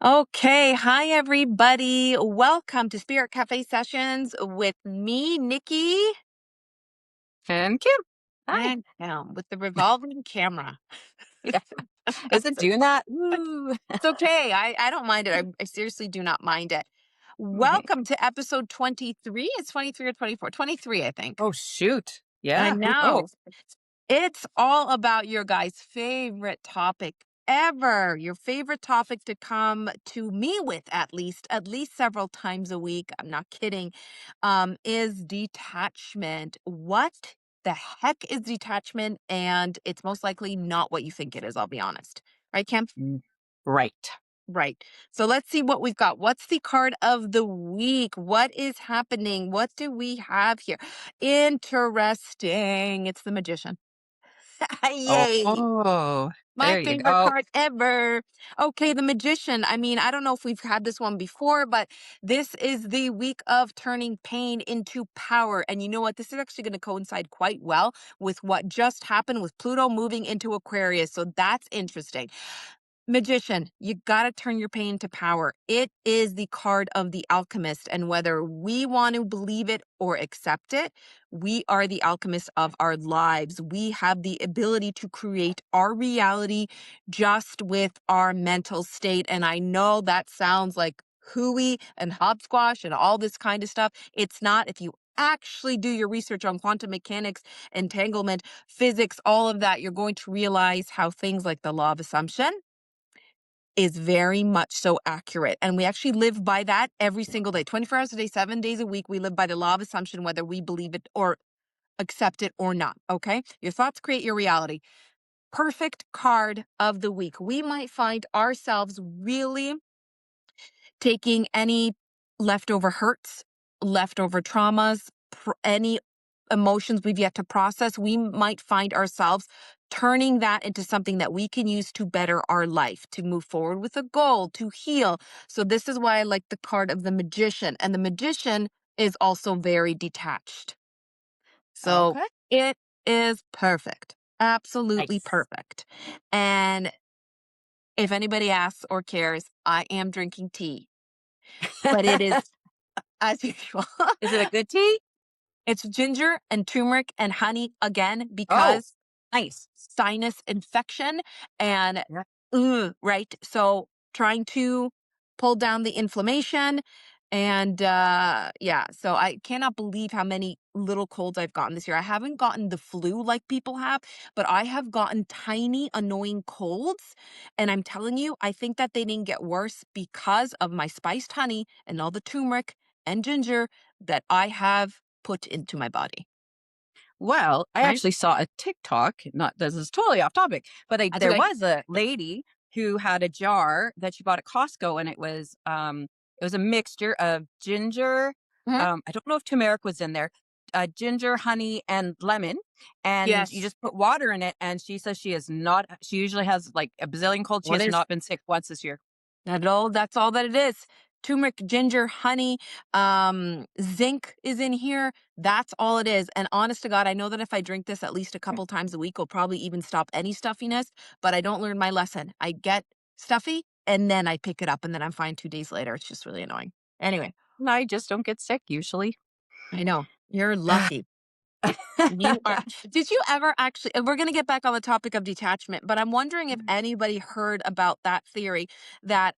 Okay, hi everybody. Welcome to Spirit Cafe Sessions with me, Nikki, And Kim. Hi. and with the revolving camera. Yeah. Is it doing that? Woo. It's okay. I don't mind it. I seriously do not mind it. Welcome to episode 23. It's 23 or 24? 23, I think. Oh, shoot. I Yeah, who know. knows? It's all about your guys' favorite topic ever. Your favorite topic to come to me with at least several times a week. I'm not kidding. Is detachment. What the heck is detachment? And it's most likely not what you think it is, I'll be honest. Right, Kim? Mm, Right. Right. So let's see what we've got. What's the card of the week? What is happening? What do we have here? Interesting. It's the magician. Yay. Oh, My there you favorite go. card ever. Okay, the magician. I mean, I don't know if we've had this one before, but this is the week of turning pain into power. And you know what? This is actually going to coincide quite well with what just happened with Pluto moving into Aquarius. So that's interesting. Magician, you got to turn your pain to power. It is the card of the alchemist. And whether we want to believe it or accept it, we are the alchemists of our lives. We have the ability to create our reality just with our mental state. And I know that sounds like hooey and hopsquash and all this kind of stuff. It's not. If you actually do your research on quantum mechanics, entanglement, physics, all of that, you're going to realize how things like the law of assumption is very much so accurate. And we actually live by that every single day, 24 hours a day, 7 days a week. We live by the law of assumption, whether we believe it or accept it or not. Okay. Your thoughts create your reality. Perfect card of the week. We might find ourselves really taking any leftover hurts, leftover traumas, any emotions we've yet to process. We might find ourselves turning that into something that we can use to better our life, to move forward with a goal, to heal. So this is why I like the card of the magician. And the magician is also very detached. So Okay. it is perfect. Absolutely Nice. perfect. And if anybody asks or cares, I am drinking tea, but it is as usual. Is it a good tea? It's ginger and turmeric and honey again Oh, because nice. sinus infection and Yeah. right. So trying to pull down the inflammation and yeah, so I cannot believe how many little colds I've gotten this year. I haven't gotten the flu like people have, but I have gotten tiny annoying colds, and I'm telling you, I think that they didn't get worse because of my spiced honey and all the turmeric and ginger that I have put into my body. Well, I Right? actually saw a TikTok, not this is totally off topic, but That's there okay. was a lady who had a jar that she bought at Costco and it was a mixture of ginger, Mhm. I don't know if turmeric was in there, ginger, honey, and lemon, and you Yes. just put water in it, and she says she usually has like a bazillion colds. She What has is not been sick once this year. that's all that it is. Turmeric, ginger, honey, zinc is in here. That's all it is. And honest to God, I know that if I drink this at least a couple times a week, will probably even stop any stuffiness, but I don't learn my lesson. I get stuffy and then I pick it up and then I'm fine 2 days later. It's just really annoying. Anyway, And I just don't get sick usually. I know. You're lucky. You are. Did you ever actually, and we're going to get back on the topic of detachment, but I'm wondering if anybody heard about that theory that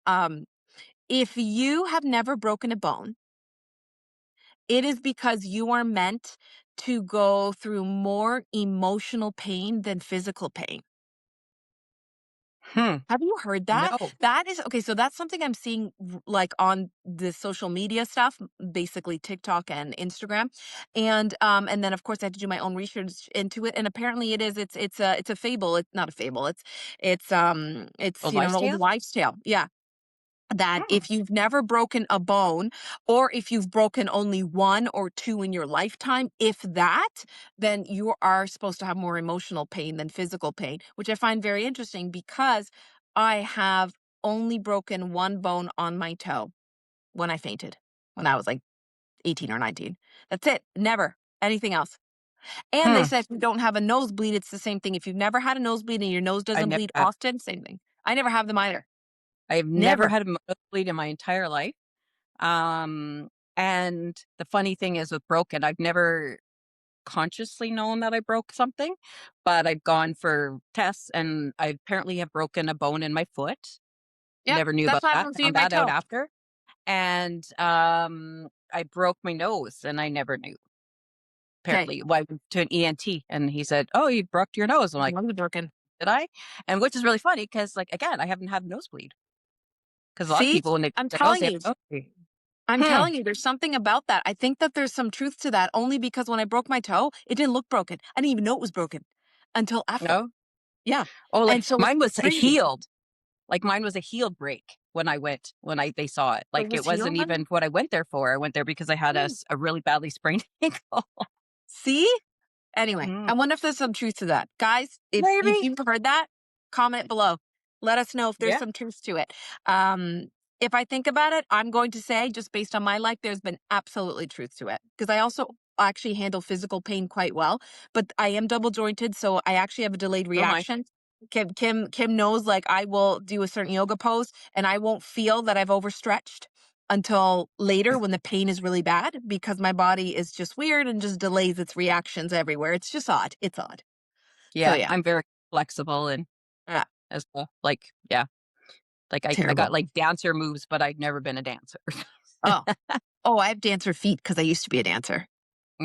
if you have never broken a bone, it is because you are meant to go through more emotional pain than physical pain. Hmm. Have you heard that? No. That is okay. So that's something I'm seeing like on the social media stuff, basically TikTok and Instagram, and then of course I had to do my own research into it. And apparently it is. It's a fable. It's not a fable. It's Old an wives' old tale? wives' tale. Yeah, that Hmm. if you've never broken a bone or if you've broken only one or two in your lifetime, if that, then you are supposed to have more emotional pain than physical pain, which I find very interesting because I have only broken one bone on my toe when I fainted when I was like 18 or 19. That's it. Never anything else. And they Hmm. said if you don't have a nosebleed, it's the same thing. If you've never had a nosebleed and your nose I doesn't never bleed have. often, same thing. I never have them either. I've never Never. had a nosebleed in my entire life. Um, and the funny thing is with broken, I've never consciously known that I broke something, but I've gone for tests and I apparently have broken a bone in my foot. Yep, Never knew that's about what that. happened to me in Found my that out toe. after. And I broke my nose and I never knew. Okay, Apparently, well, I went to an ENT and he said, "Oh, you broke your nose." I'm like, lungs broken. "Did I?" And which is really funny because, like, again, I haven't had a nosebleed because a lot of See? people when they I'm break their nose, telling they you. have a nosebleed. I'm Hmm. telling you, there's something about that. I think that there's some truth to that only because when I broke my toe, it didn't look broken. I didn't even know it was broken until after. No. Yeah. Oh, like And so it's mine was a crazy. healed. Like mine was a healed break when I went when I they saw it. It Like it was wasn't healed then? even what I went there for. I went there because I had Hmm. a really badly sprained ankle. See? Anyway, Mm, I wonder if there's some truth to that. Guys, if maybe. you've heard that, comment below. Let us know if there's Yeah. some truth to it. Um, if I think about it, I'm going to say, just based on my life, there's been absolutely truth to it. Because I also actually handle physical pain quite well, but I am double jointed, so I actually have a delayed Oh my. reaction. Kim knows like I will do a certain yoga pose and I won't feel that I've overstretched until later when the pain is really bad because my body is just weird and just delays its reactions everywhere. It's just odd. It's odd. So Yeah, yeah. I'm very flexible and Yeah. as well. Like, yeah. Like I got Terrible. like dancer moves, but I'd never been a dancer. Oh. Oh, I have dancer feet because I used to be a dancer.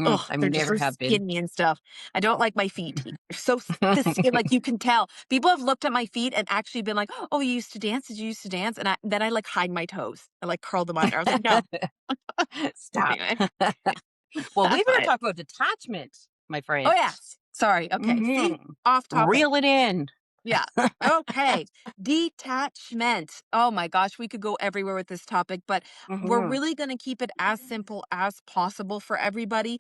Oh, I they're just never so have been. skinny and stuff. I don't like my feet. They're so the skin, like you can tell. People have looked at my feet and actually been like, "Oh, you used to dance? Did you used to dance?" And then I like hide my toes. I like curl them under. I was like, "No." Stop. Anyway, Well, we that's were fine. talking about detachment, my Oh friend. yes. Sorry. Okay. See, Mhm. off topic. Reel it in. Yeah. Okay. Detachment. Oh my gosh, we could go everywhere with this topic, but we're Mhm. really going to keep it as simple as possible for everybody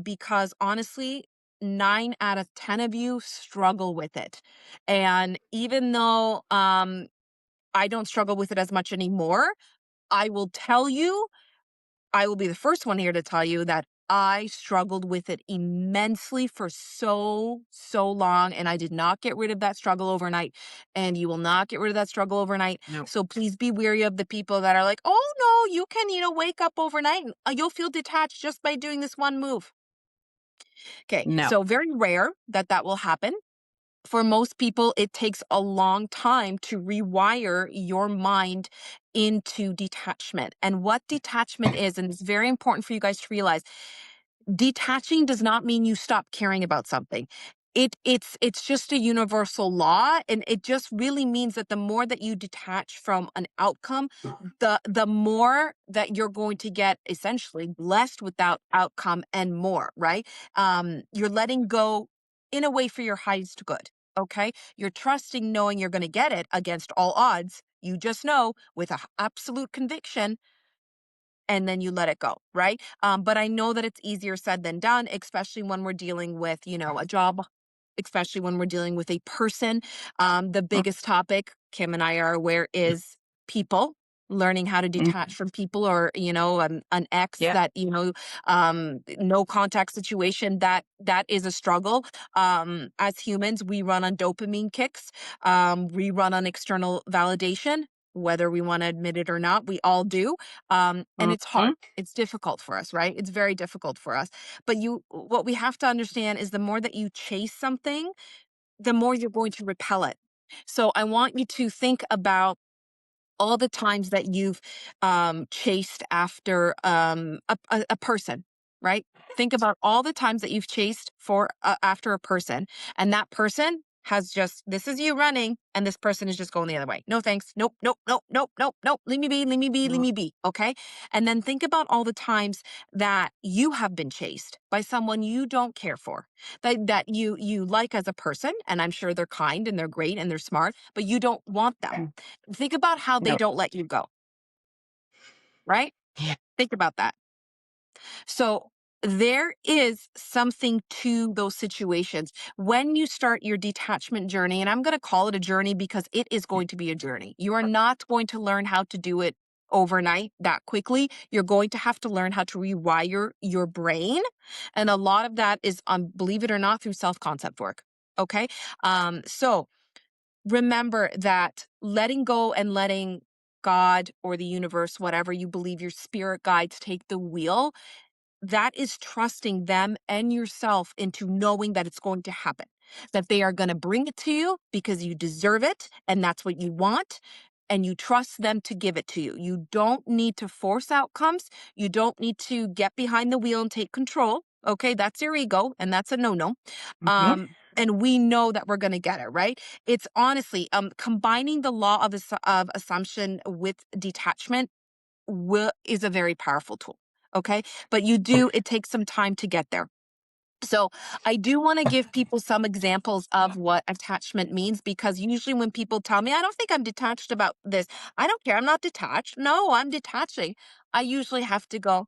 because honestly, 9 out of 10 of you struggle with it. And even though I don't struggle with it as much anymore, I will tell you I will be the first one here to tell you that I struggled with it immensely for so, so long, and I did not get rid of that struggle overnight. And you will not get rid of that struggle overnight. No. So please be weary of the people that are like, oh no, you can, wake up overnight and you'll feel detached just by doing this one move. Okay, No. so very rare that that will happen. For most people, it takes a long time to rewire your mind into detachment. And what detachment is, and it's very important for you guys to realize, detaching does not mean you stop caring about something. It's just a universal law, and it just really means that the more that you detach from an outcome, the more that you're going to get essentially blessed with that outcome and more, right? You're letting go in a way for your highest good. Okay, you're trusting, knowing you're going to get it against all odds. You just know with a absolute conviction and then you let it go, right? But I know that it's easier said than done, especially when we're dealing with, a job, especially when we're dealing with a person. The Mm, biggest topic, Kim and I are aware, is people learning how to mm, detach from people or an ex yeah. that no contact situation that is a struggle. As humans we run on dopamine kicks. We run on external validation, whether we want to admit it or not. We all do. And it's hard. Mhm. It's difficult for us, right? It's very difficult for us. But what we have to understand is the more that you chase something, the more you're going to repel it. So I want you to think about all the times that you've chased after a person, right? Think about all the times that you've chased for after a person, and that person has just this is you running, and this person is just going the other way. No thanks. Nope. Nope. Nope. Nope. Nope. Nope. Leave me be. Leave me be. Leave Mm, me be. Okay. And then think about all the times that you have been chased by someone you don't care for, that you like as a person, and I'm sure they're kind and they're great and they're smart, but you don't want them. mm. Think about how they No. don't let you go, right? Yeah. Think about that. So there is something to those situations. When you start your detachment journey, and I'm going to call it a journey because it is going to be a journey. You are not going to learn how to do it overnight that quickly. You're going to have to learn how to rewire your brain. And a lot of that is, believe it or not, through self concept work. Okay. So remember that letting go and letting God or the universe, whatever you believe, your spirit guides, take the wheel, that is trusting them and yourself into knowing that it's going to happen, that they are going to bring it to you because you deserve it and that's what you want. And you trust them to give it to you. You don't need to force outcomes. You don't need to get behind the wheel and take control. Okay, that's your ego, and that's a no-no. Mhm. And we know that we're going to get it right. It's honestly combining the law of of assumption with detachment is a very powerful tool. Okay. But it takes some time to get there. So I do want to give people some examples of what attachment means because usually when people tell me, I don't think I'm detached about this, I don't care. I'm not detached. No, I'm detaching. I usually have to go,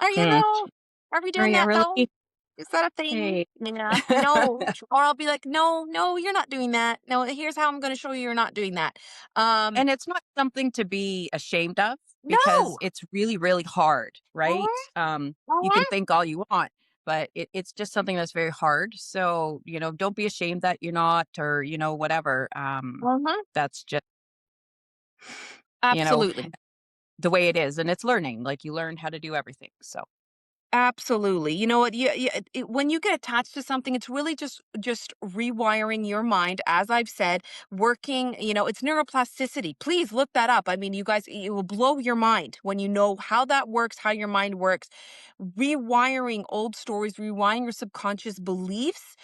are you Mm. though? Are we Are doing you that though? really? Is that a thing? Hey. Yeah. No. Or I'll be like, no, no, you're not doing that. No, here's how I'm going to show you you're not doing that. Um, And it's not something to be ashamed of because no. it's really, really hard, right? Mhm, You can mhm, think all you want, but it's just something that's very hard. So, don't be ashamed that you're not or, whatever. mhm. That's just, you know, Absolutely. the way it is. And it's learning. Like you learn how to do everything. So, Absolutely. You know what? When you get attached to something, it's really just rewiring your mind. As I've said, working. It's neuroplasticity. Please look that up. I mean, you guys, it will blow your mind when you know how that works, how your mind works. Rewiring old stories, rewiring your subconscious beliefs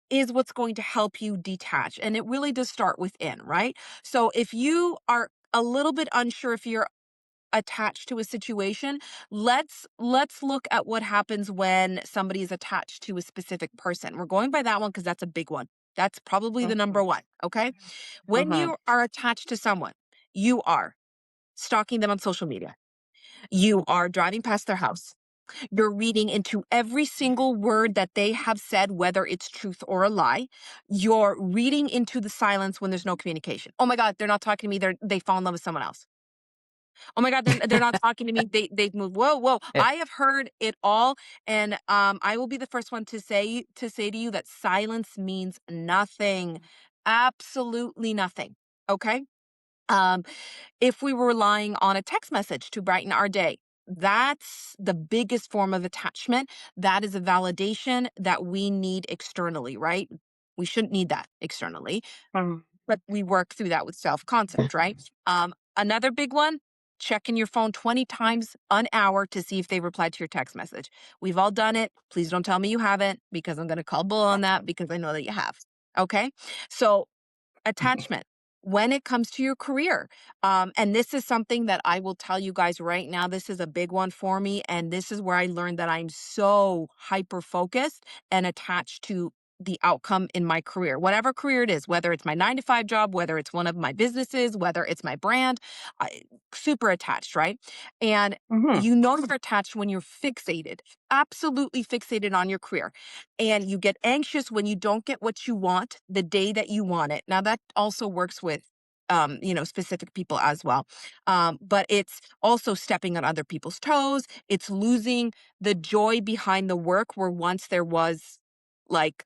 is what's going to help you detach, and it really does start within, right? So if you are a little bit unsure if you're attached to a situation, let's look at what happens when somebody is attached to a specific person. We're going by that one because that's a big one. That's probably the mhm, number one. Okay. When mhm, you are attached to someone, you are stalking them on social media. You are driving past their house. You're reading into every single word that they have said, whether it's truth or a lie. You're reading into the silence when there's no communication. Oh my God, they're not talking to me. They fall in love with someone else. Oh my God, they're not talking to me. They've moved. Whoa, whoa. eh, I have heard it all, and I will be the first one to say to you that silence means nothing, absolutely nothing. Okay. Um, if we were relying on a text message to brighten our day, that's the biggest form of attachment. That is a validation that we need externally, right? We shouldn't need that externally, mhm, but we work through that with self-concept, right? Another big one, checking your phone 20 times an hour to see if they replied to your text message. We've all done it. Please don't tell me you haven't because I'm going to call bull on that because I know that you have. Okay. So attachment when it comes to your career. And this is something that I will tell you guys right now. This is a big one for me. And this is where I learned that I'm so hyper focused and attached to the outcome in my career, whatever career it is, whether it's my 9 to 5 job, whether it's one of my businesses, whether it's my brand, super attached, right? And mhm, you're attached when you're fixated, absolutely fixated on your career, and you get anxious when you don't get what you want the day that you want it. Now that also works with specific people as well. But it's also stepping on other people's toes. It's losing the joy behind the work where once there was like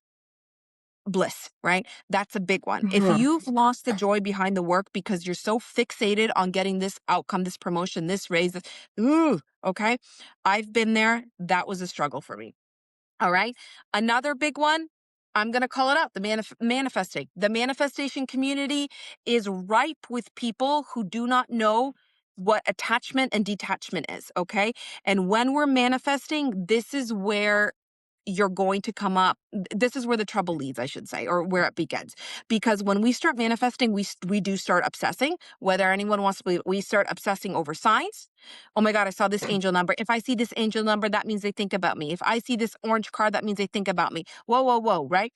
bliss, right? That's a big one. If mhm, you've lost the joy behind the work because you're so fixated on getting this outcome, this promotion, this raise, ooh, okay. I've been there. That was a struggle for me. All right. Another big one, I'm going to call it out, the manifesting. The manifestation community is ripe with people who do not know what attachment and detachment is. Okay. And when we're manifesting, this is where you're going to come up. This is where the trouble leads, I should say, or where it begins. Because when we start manifesting, we do start obsessing. Whether anyone wants to believe it, we start obsessing over signs. Oh my God, I saw this angel number. If I see this angel number, that means they think about me. If I see this orange car, that means they think about me. Whoa, whoa, whoa, right?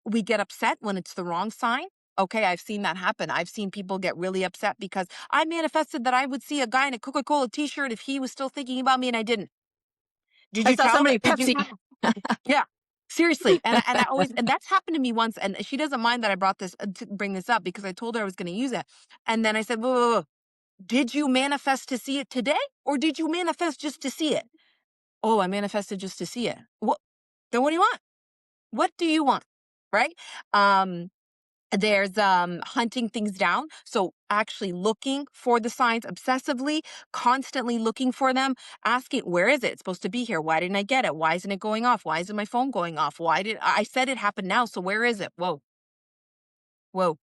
We get upset when it's the wrong sign. Okay, I've seen that happen. I've seen people get really upset because I manifested that I would see a guy in a Coca-Cola t-shirt if he was still thinking about me and I didn't. Did I you saw tell them? somebody Did you? Pepsi. Yeah. Seriously. And I always, and that's happened to me once. And she doesn't mind that I brought this to bring this up because I told her I was going to use it. And then I said, whoa, whoa, whoa. Did you manifest to see it today or did you manifest just to see it? Oh, I manifested just to see it. What? Then what do you want? What do you want? Right? Um, There's hunting things down. So actually looking for the signs obsessively, constantly looking for them, asking, where is it? It's supposed to be here. Why didn't I get it? Why isn't it going off? Why isn't my phone going off? Why did I said it happened now? So where is it? Whoa, whoa.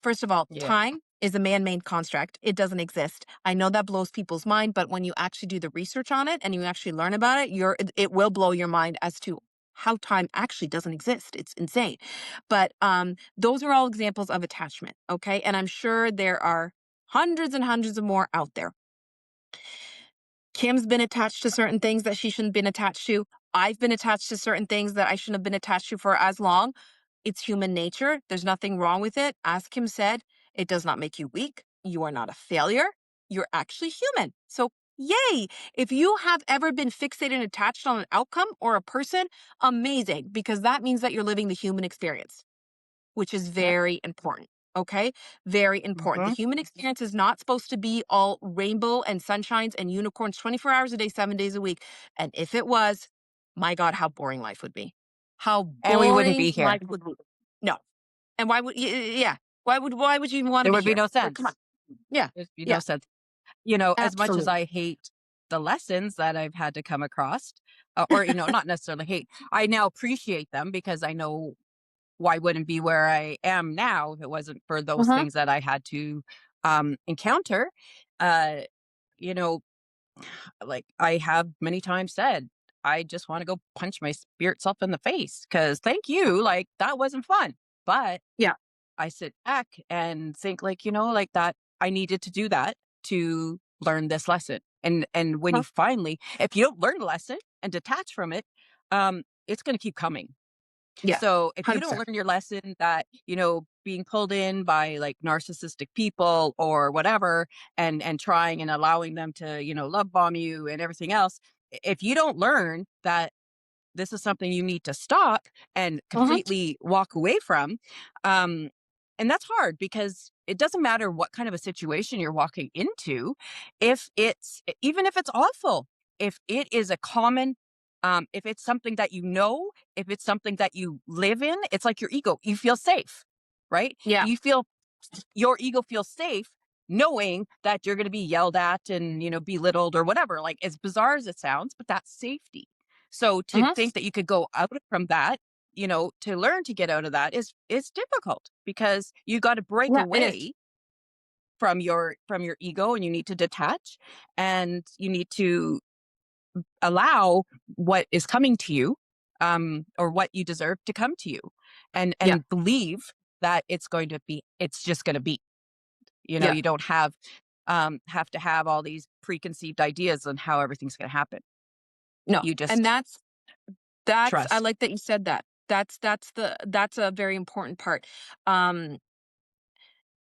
First of all, Yeah. time is a man-made construct. It doesn't exist. I know that blows people's mind, but when you actually do the research on it and you actually learn about it, it will blow your mind as to how time actually doesn't exist. It's insane. But those are all examples of attachment, okay? And I'm sure there are hundreds and hundreds of more out there. Kim's been attached to certain things that she shouldn't have been attached to. I've been attached to certain things that I shouldn't have been attached to for as long. It's human nature. There's nothing wrong with it. As Kim said, it does not make you weak. You are not a failure. You're actually human. So, yay. If you have ever been fixated and attached on an outcome or a person, amazing, because that means that you're living the human experience, which is Yep. very important. Okay. Very important. The Mhm. human experience is not supposed to be all rainbow and sunshines and unicorns 24 hours a day, 7 days a week. And if it was, my God, how boring life would be. How And we wouldn't boring be here. life would be. No. And why would, yeah. Why would you even want to There be would be here? no Like, come on. sense. Yeah. There'd be no Yeah. sense. As much as Absolutely. I hate the lessons that I've had to come across, or, not necessarily hate, I now appreciate them because I know why I wouldn't be where I am now if it wasn't for those Uh-huh. things that I had to encounter. Uh, you know, like I have many times said, I just want to go punch my spirit self in the face because thank you. Like that wasn't fun. But Yeah. I sit back and think like, like that I needed to do that to learn this lesson. And when Uh-huh. you finally, if you don't learn the lesson and detach from it, it's going to keep coming. Yeah. So if you don't 100%. learn your lesson that, being pulled in by like narcissistic people or whatever and trying and allowing them to, love bomb you and everything else, if you don't learn that this is something you need to stop and Uh-huh. completely walk away from. Um, and that's hard because it doesn't matter what kind of a situation you're walking into. Even if it's awful, if it is a common, if it's something that if it's something that you live in, it's like your ego. You feel safe, right? Yeah. Your ego feels safe knowing that you're going to be yelled at and, belittled or whatever. Like as bizarre as it sounds, but that's safety. So to Uh-huh. think that you could go out from that, to learn to get out of that is difficult because you got to break Yeah, it is. away from your ego and you need to detach and you need to allow what is coming to you or what you deserve to come to you Yeah. and believe that it's just going to be. Yeah. You don't have to have all these preconceived ideas on how everything's going to happen. No. You And just that's I trust. like that you said that. That's a very important part. Um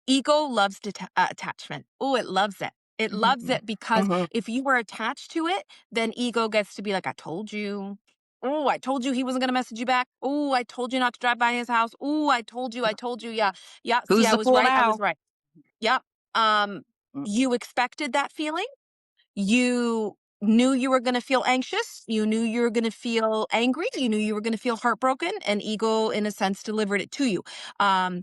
Ego loves attachment. Oh, it loves it. It loves Mhm. it because Mhm. if you were attached to it, then ego gets to be like, I told you. Oh, I told you he wasn't going to message you back. Oh, I told you not to drive by his house. Oh, I told you. I told you. Yeah. Yeah. See, Who's I the was fool right. I was now? right. Yep. Um, Mm. you expected that feeling. You knew you were going to feel anxious. You knew you were going to feel angry. You knew you were going to feel heartbroken, and ego, in a sense, delivered it to you. Um,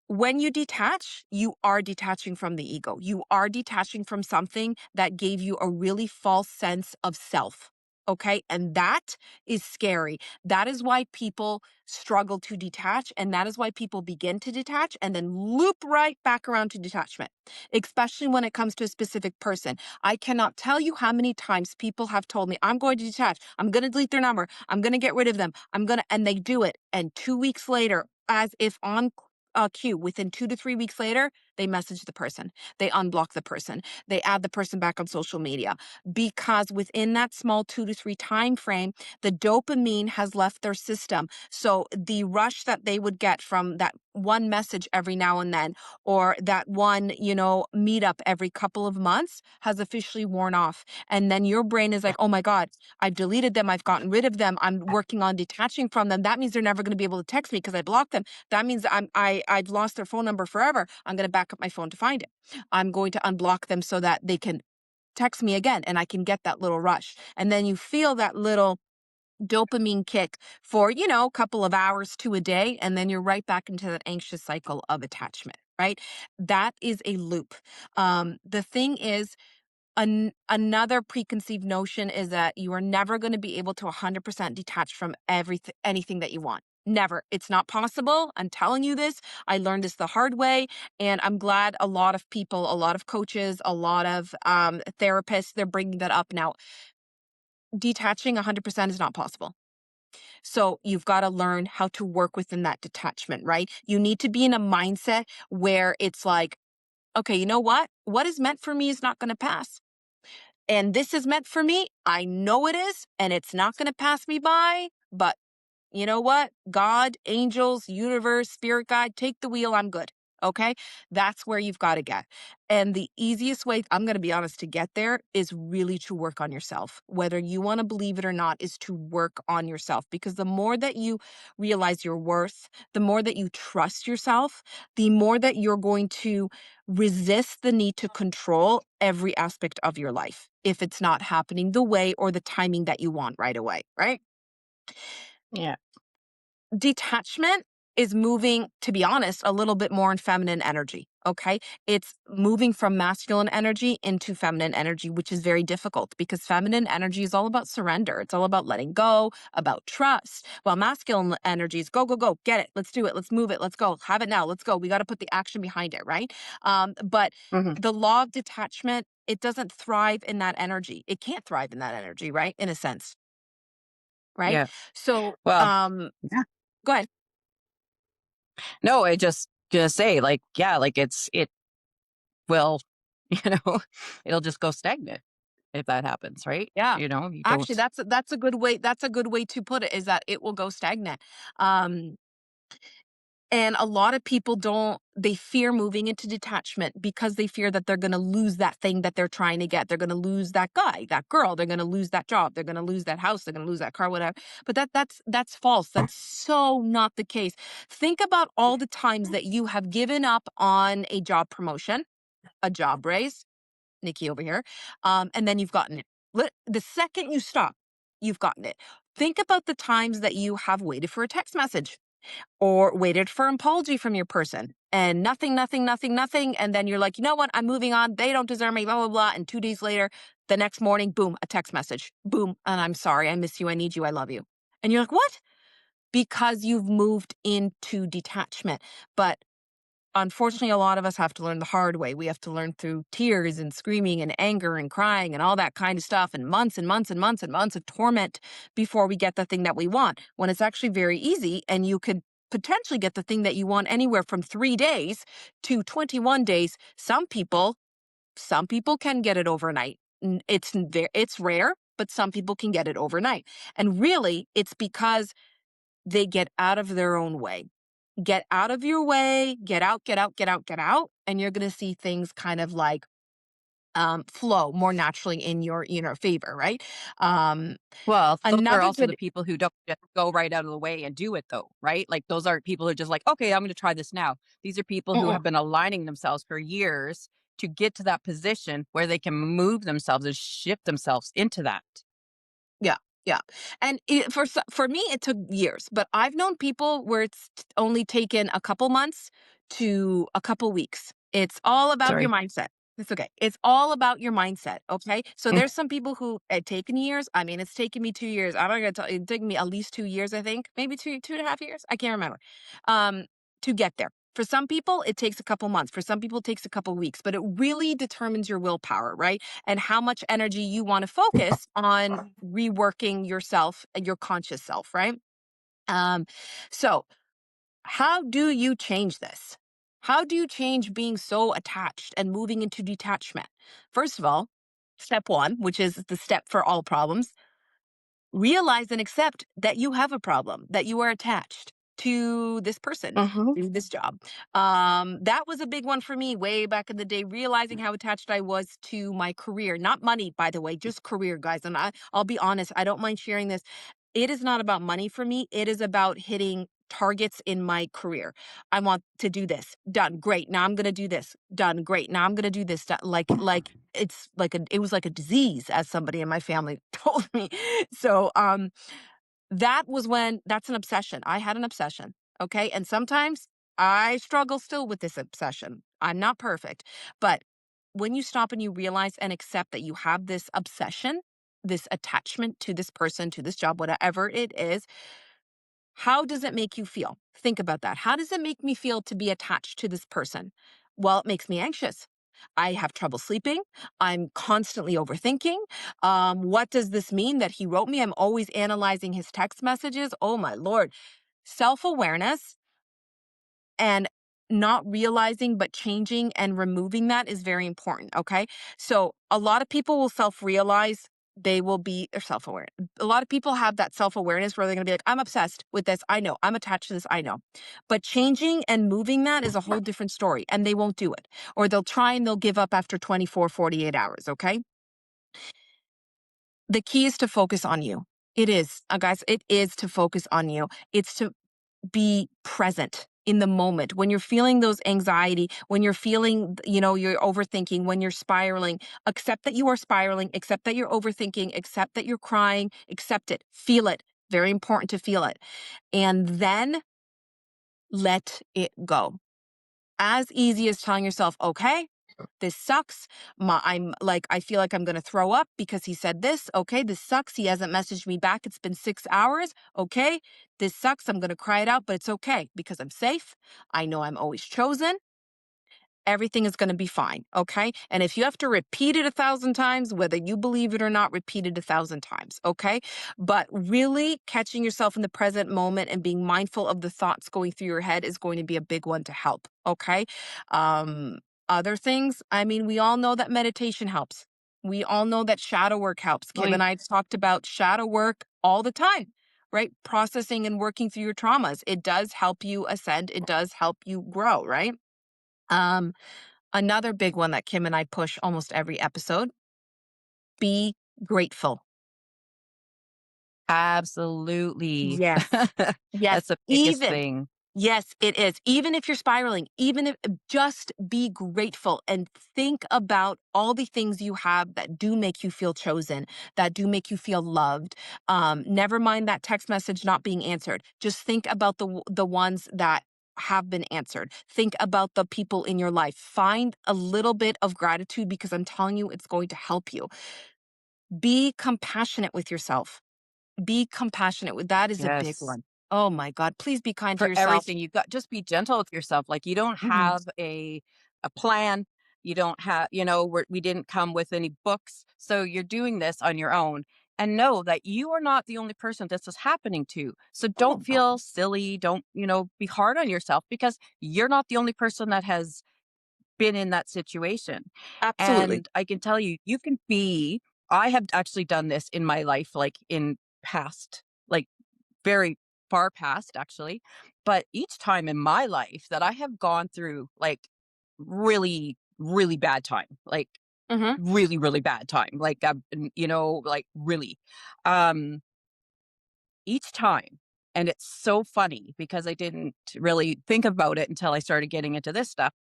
when you detach, you are detaching from the ego. You are detaching from something that gave you a really false sense of self. Okay. And that is scary. That is why people struggle to detach. And that is why people begin to detach and then loop right back around to detachment, especially when it comes to a specific person. I cannot tell you how many times people have told me, I'm going to detach. I'm going to delete their number. I'm going to get rid of them. And they do it. And 2 weeks later, as if on queue, within 2 to 3 weeks later, they message the person, they unblock the person, they add the person back on social media, because within that small 2 to 3 time frame, the dopamine has left their system. So the rush that they would get from that one message every now and then, or that one, meetup every couple of months, has officially worn off. And then your brain is like, oh my God, I've deleted them, I've gotten rid of them, I'm working on detaching from them. That means they're never going to be able to text me because I blocked them. That means I've lost their phone number forever. I'm going to back up my phone to find it. I'm going to unblock them so that they can text me again and I can get that little rush. And then you feel that little dopamine kick for, a couple of hours to a day, and then you're right back into that anxious cycle of attachment, right? That is a loop. The thing is, another preconceived notion is that you are never going to be able to 100% detach from everything, anything that you want. Never. It's not possible. I'm telling you this. I learned this the hard way. And I'm glad a lot of people, a lot of coaches, a lot of therapists, they're bringing that up now. Detaching 100% is not possible. So you've got to learn how to work within that detachment, right? You need to be in a mindset where it's like, okay, you know what? What is meant for me is not going to pass. And this is meant for me. I know it is, and it's not going to pass me by. But you know what? God, angels, universe, spirit guide, take the wheel. I'm good. Okay. That's where you've got to get. And the easiest way, I'm going to be honest, to get there is really to work on yourself. Whether you want to believe it or not, is to work on yourself. Because the more that you realize your worth, the more that you trust yourself, the more that you're going to resist the need to control every aspect of your life if it's not happening the way or the timing that you want right away. Right. Yeah. Detachment is moving, to be honest, a little bit more in feminine energy. Okay. It's moving from masculine energy into feminine energy, which is very difficult because feminine energy is all about surrender. It's all about letting go, about trust. While masculine energy is go, go, go, get it. Let's do it. Let's move it. Let's go. Have it now. Let's go. We got to put the action behind it. Right. But Hmm. the law of detachment, it doesn't thrive in that energy. It can't thrive in that energy. Right. In a sense. Right. Yeah. So, Well, yeah. go ahead. No, I just gonna say, like, yeah, like it will, you know, it'll just go stagnant if that happens, right? Yeah. You Actually, don't. that's a good way, that's a good way to put it, is that it will go stagnant. Um, and a lot of people don't, they fear moving into detachment because they fear that they're going to lose that thing that they're trying to get. They're going to lose that guy, that girl, they're going to lose that job, they're going to lose that house, they're going to lose that car, whatever. But that's false. That's so not the case. Think about all the times that you have given up on a job promotion, a job raise, Nikki over here. And then you've gotten it. The second you stop, you've gotten it. Think about the times that you have waited for a text message or waited for an apology from your person and nothing, nothing, nothing, nothing. And then you're like, you know what? I'm moving on. They don't deserve me, blah, blah, blah. And 2 days later, the next morning, boom, a text message. Boom. And I'm sorry. I miss you. I need you. I love you. And you're like, what? Because you've moved into detachment. But unfortunately, a lot of us have to learn the hard way. We have to learn through tears and screaming and anger and crying and all that kind of stuff, and months and months and months and months of torment before we get the thing that we want. When it's actually very easy, and you could potentially get the thing that you want anywhere from 3 days to 21 days. Some people can get it overnight. It's rare, but some people can get it overnight. And really, it's because they get out of their own way. Get out of your way, get out, get out, get out, get out, and you're going to see things kind of like flow more naturally in your favor, right? Um, Well, those are Another also the good, people who don't just go right out of the way and do it though, right? Like those aren't people who are just like, okay, I'm going to try this now. These are people who mm-mm, have been aligning themselves for years to get to that position where they can move themselves and shift themselves into that. yeah, yeah, and for me it took years, but I've known people where it's only taken a couple months to a couple weeks. It's all about your Sorry. mindset. It's okay. It's all about your mindset. Okay. So Mm. there's some people who it taken years. I mean, it's taken me 2 years. I'm not gonna tell you, it took me at least 2 years, I think. Maybe two and a half years. I can't remember. Um, to get there. For some people, it takes a couple months. For some people, it takes a couple weeks, but it really determines your willpower, right? And how much energy you want to focus on reworking yourself and your conscious self, right? Um, so how do you change this? How do you change being so attached and moving into detachment? First of all, step one, which is the step for all problems, realize and accept that you have a problem, that you are attached to this person, Mhm. to this job. That was a big one for me way back in the day, realizing how attached I was to my career. Not money, by the way, just career, guys. And I'll be honest, I don't mind sharing this. It is not about money for me. It is about hitting targets in my career. I want to do this. Done. Great. Now I'm going to do this. Done. Great. Now I'm going to do this. Done. Like it was like a disease, as somebody in my family told me. So That's an obsession. I had an obsession. Okay. And sometimes I struggle still with this obsession. I'm not perfect. But when you stop and you realize and accept that you have this obsession, this attachment to this person, to this job, whatever it is, how does it make you feel? Think about that. How does it make me feel to be attached to this person? Well, it makes me anxious. I have trouble sleeping. I'm constantly overthinking. What does this mean that he wrote me? I'm always analyzing his text messages. Oh my Lord. Self awareness and not realizing but changing and removing that is very important. Okay. So a lot of people will self realize they will be or self aware. A lot of people have that self awareness where they're going to be like, I'm obsessed with this. I know. I'm attached to this. I know. But changing and moving that is a whole different story. And they won't do it. Or they'll try and they'll give up after 24, 48 hours. Okay. The key is to focus on you. It is, guys, it is to focus on you. It's to be present in the moment when you're feeling those anxiety, when you're feeling, you're overthinking, when you're spiraling. Accept that you are spiraling, accept that you're overthinking, accept that you're crying, accept it, feel it. Very important to feel it. And then let it go. As easy as telling yourself, okay, this sucks. I feel like I'm going to throw up because he said this. Okay, this sucks. He hasn't messaged me back. It's been 6 hours. Okay, this sucks. I'm going to cry it out, but it's okay because I'm safe. I know I'm always chosen. Everything is going to be fine. Okay. And if you have to repeat it 1,000 times, whether you believe it or not, repeat it 1,000 times. Okay. But really catching yourself in the present moment and being mindful of the thoughts going through your head is going to be a big one to help. Okay. Um, Other things, I mean, we all know that meditation helps. We all know that shadow work helps. Kim Really, and I talked about shadow work all the time, right? Processing and working through your traumas. It does help you ascend. It does help you grow, right? Um, Another big one that Kim and I push almost every episode, be grateful. absolutely. Yes. Yes. That's the biggest Even thing. Yes, it is. Even if you're spiraling, even if just be grateful and think about all the things you have that do make you feel chosen, that do make you feel loved. Never mind that text message not being answered. Just think about the ones that have been answered. Think about the people in your life. Find a little bit of gratitude because I'm telling you, it's going to help you. Be compassionate with yourself. Be compassionate with that is a big Yes. one. Oh my God. Please be kind to For yourself. everything, you got just be gentle with yourself. Like, you don't Mhm. have a plan. You don't have, we didn't come with any books. So you're doing this on your own. And know that you are not the only person this is happening to. So don't Oh, no. feel silly. Don't, be hard on yourself because you're not the only person that has been in that situation. Absolutely. And I can tell you, you can be I have actually done this in my life, like in past, like very far past actually. But each time in my life that I have gone through like really, really bad time, like Mhm. really, really bad time, like, like really, um, each time. And it's so funny because I didn't really think about it until I started getting into this stuff.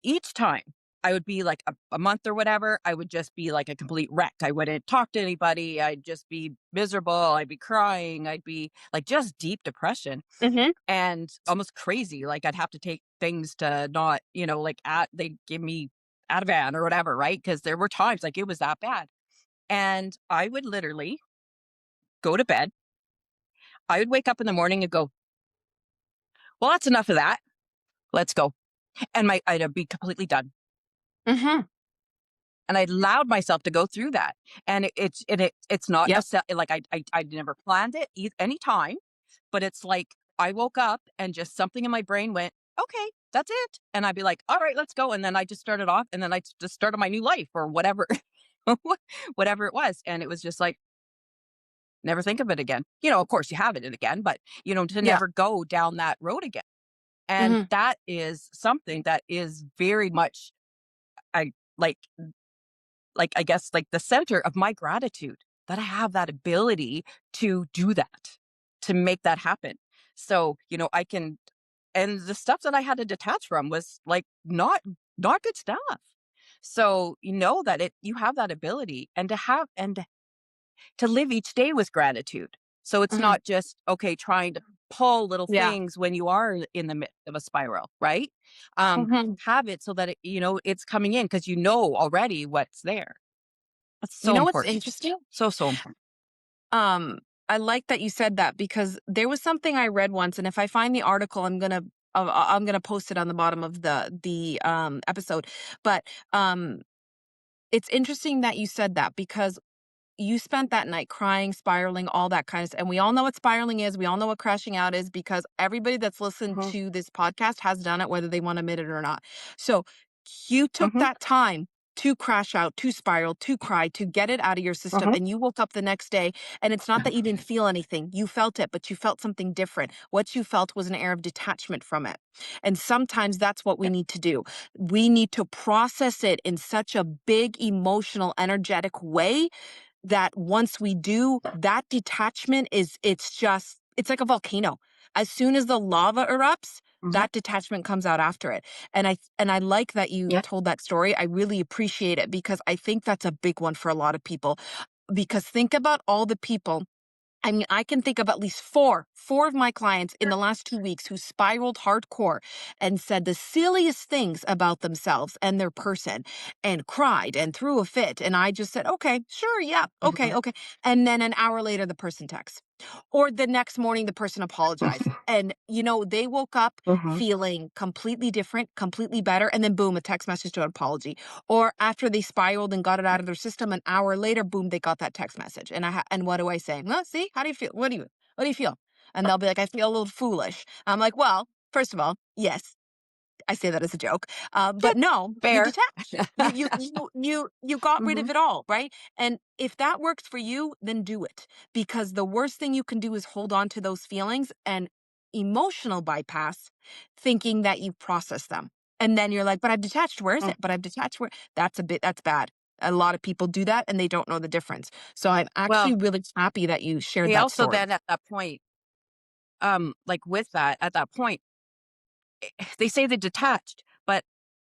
Each time I would be like a month or whatever, I would just be like a complete wreck. I wouldn't talk to anybody. I'd just be miserable. I'd be crying. I'd be like just deep depression Mhm. and almost crazy. Like I'd have to take things to not, like they give me Ativan or whatever, right? Because there were times like it was that bad. And I would literally go to bed. I would wake up in the morning and go, well, that's enough of that. Let's go. And I'd be completely done. Mhm. And I allowed myself to go through that. And it's not Yep. like I never planned it any time, but it's like I woke up and just something in my brain went, okay, that's it. And I'd be like, all right, let's go. And then I just started off and then I just started my new life or whatever, whatever it was. And it was just like, never think of it again. Of course you have it again, but to Yeah. never go down that road again. And Mhm. that is something that is very much I like I guess, like, the center of my gratitude that I have that ability to do that, to make that happen. So, I can and the stuff that I had to detach from was, like, not good stuff. So, you know that you have that ability and to live each day with gratitude. So it's Mhm. not just, okay, trying to pull little Yeah. things when you are in the midst of a spiral, right? Um, Mhm. have it so that it's coming in because you know already what's there. That's You so know what's important. interesting? So, so important. Um, I like that you said that because there was something I read once, and if I find the article, I'm gonna post it on the bottom of the episode. But it's interesting that you said that because you spent that night crying, spiraling, all that kind of stuff. And we all know what spiraling is. We all know what crashing out is because everybody that's listened Mhm, to this podcast has done it, whether they want to admit it or not. So you took mhm, that time to crash out, to spiral, to cry, to get it out of your system. mhm, And you woke up the next day, and it's not that you didn't feel anything. You felt it, but you felt something different. What you felt was an air of detachment from it. And sometimes that's what we yeah, need to do. We need to process it in such a big, emotional, energetic way that once we do, that detachment it's like a volcano. As soon as the lava erupts, mhm, that detachment comes out after it. And I like that you yeah, told that story. I really appreciate it because I think that's a big one for a lot of people. Because think about all the people. I mean, I can think of at least four of my clients in the last 2 weeks who spiraled hardcore and said the silliest things about themselves and their person and cried and threw a fit. And I just said, okay, sure, yeah, okay, mhm, okay. And then an hour later, the person texts. Or the next morning, the person apologized. And, they woke up mhm, feeling completely different, completely better. And then, boom, a text message to an apology. Or after they spiraled and got it out of their system, an hour later, boom, they got that text message. And what do I say? Well, see, how do you feel? What do you feel? And they'll be like, I feel a little foolish. I'm like, well, first of all, yes, I say that as a joke. But no, you fair. detached. You got rid Mhm, of it all, right? And if that works for you, then do it. Because the worst thing you can do is hold on to those feelings and emotional bypass, thinking that you process them. And then you're like, but I've detached. Where is mm. it? But I've detached. That's bad. A lot of people do that and they don't know the difference. So I'm actually Well, really happy that you shared they that also story. then at that point, like with that, at that point, they say they're detached, but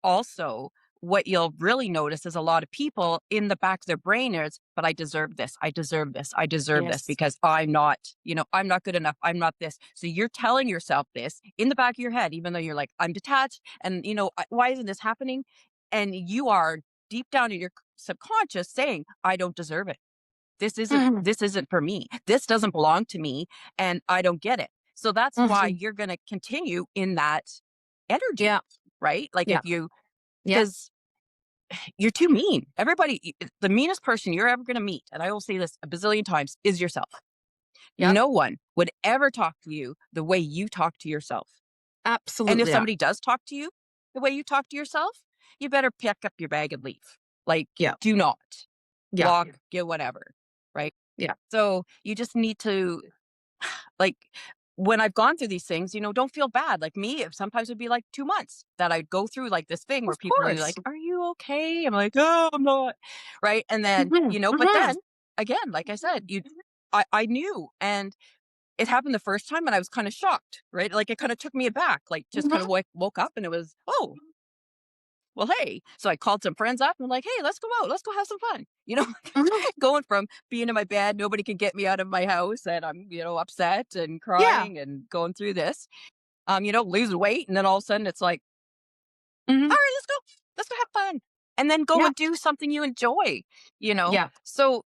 also what you'll really notice is a lot of people in the back of their brain is, but I deserve this. I deserve this. I deserve this Yes. because I'm not good enough. I'm not this. So you're telling yourself this in the back of your head, even though you're like, I'm detached and why isn't this happening? And you are deep down in your subconscious saying, I don't deserve it. Mhm. This isn't for me. This doesn't belong to me and I don't get it. So that's why Mhm. you're going to continue in that energy, Yeah. right? Like Yeah. if you Yeah. because you're too mean. The meanest person you're ever going to meet, and I will say this a bazillion times, is yourself. Yep. No one would ever talk to you the way you talk to yourself. And if Absolutely not. somebody does talk to you the way you talk to yourself, you better pick up your bag and leave. Like, Yeah. do not Yeah. block, get whatever, right? Yeah. So you just need to like when I've gone through these things, don't feel bad. Like me, if sometimes it'd be like 2 months that I'd go through like this thing where Of people are course. like, "Are you okay?" I'm like, "Oh, I'm not." Right? And then, Mhm. but Mhm. then again, like I said, I knew, and it happened the first time, and I was kind of shocked, right? Like it kind of took me aback, like just kind Mhm. of woke up, and it was, oh, well, hey. So I called some friends up and I'm like, hey, let's go out, let's go have some fun. Mhm. Going from being in my bed, nobody can get me out of my house, and I'm, upset and Yeah. crying and going through this, losing weight. And then all of a sudden it's like, Mhm. all right, let's go have fun. And then go Yeah. and do something you enjoy, you know? Yeah. So,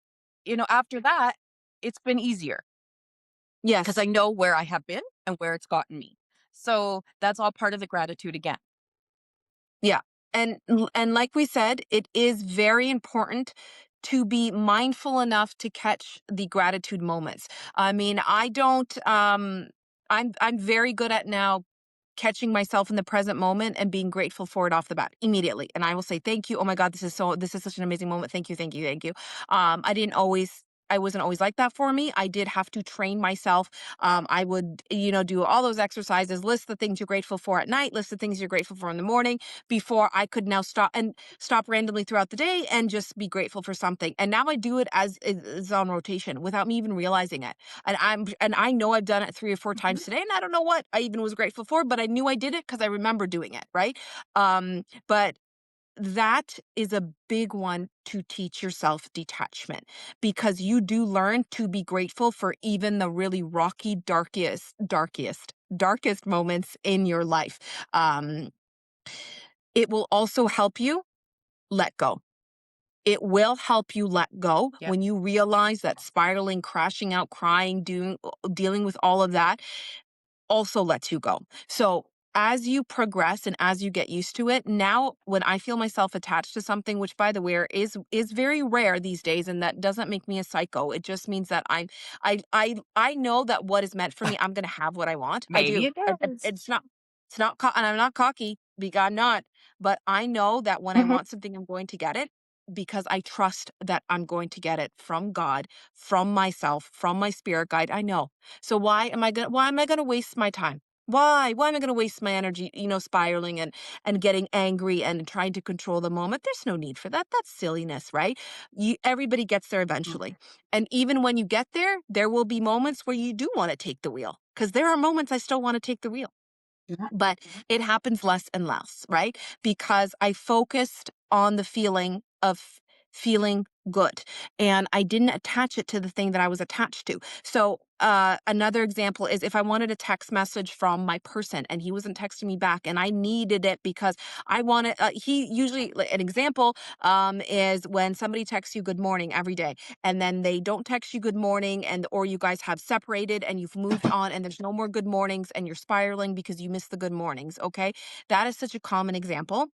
after that, it's been easier because I Yes. know where I have been and where it's gotten me. So that's all part of the gratitude again. Yeah. And like we said, it is very important to be mindful enough to catch the gratitude moments. I mean, I don't I'm very good at now catching myself in the present moment and being grateful for it off the bat immediately. And I will say, thank you. Oh my God, this is such an amazing moment. Thank you, thank you, thank you. I wasn't always like that for me. I did have to train myself. I would, do all those exercises, list the things you're grateful for at night, list the things you're grateful for in the morning before I could now stop randomly throughout the day and just be grateful for something. And now I do it as is on rotation without me even realizing it. And I know I've done it 3 or 4 times today, and I don't know what I even was grateful for, but I knew I did it because I remember doing it, right? But that is a big one to teach yourself detachment because you do learn to be grateful for even the really rocky, darkest moments in your life. Um, it will also help you let go. It will help you let go Yep. when you realize that spiraling, crashing out, crying, dealing with all of that also lets you go. So as you progress and as you get used to it, now when I feel myself attached to something, which by the way is very rare these days, and that doesn't make me a psycho. It just means that I know that what is meant for me, I'm gonna have what I want. I Maybe do. it does. It's not and I'm not cocky, because I'm not, but I know that when I Mhm. want something, I'm going to get it because I trust that I'm going to get it from God, from myself, from my spirit guide. I know. So why am I gonna waste my time? Why am I gonna waste my energy, spiraling and getting angry and trying to control the moment? There's no need for that. That's silliness, right? Everybody gets there Mm. eventually. And even when you get there, there will be moments where you do want to take the wheel. Because there are moments I still want to take the wheel, Yeah. but it happens less and less, right? Because I focused on the feeling of feeling good and I didn't attach it to the thing that I was attached to. So, another example is if I wanted a text message from my person and he wasn't texting me back and I needed it because I wanted, he usually, like, an example is when somebody texts you good morning every day and then they don't text you good morning or you guys have separated and you've moved on and there's no more good mornings and you're spiraling because you missed the good mornings. Okay. That is such a common example.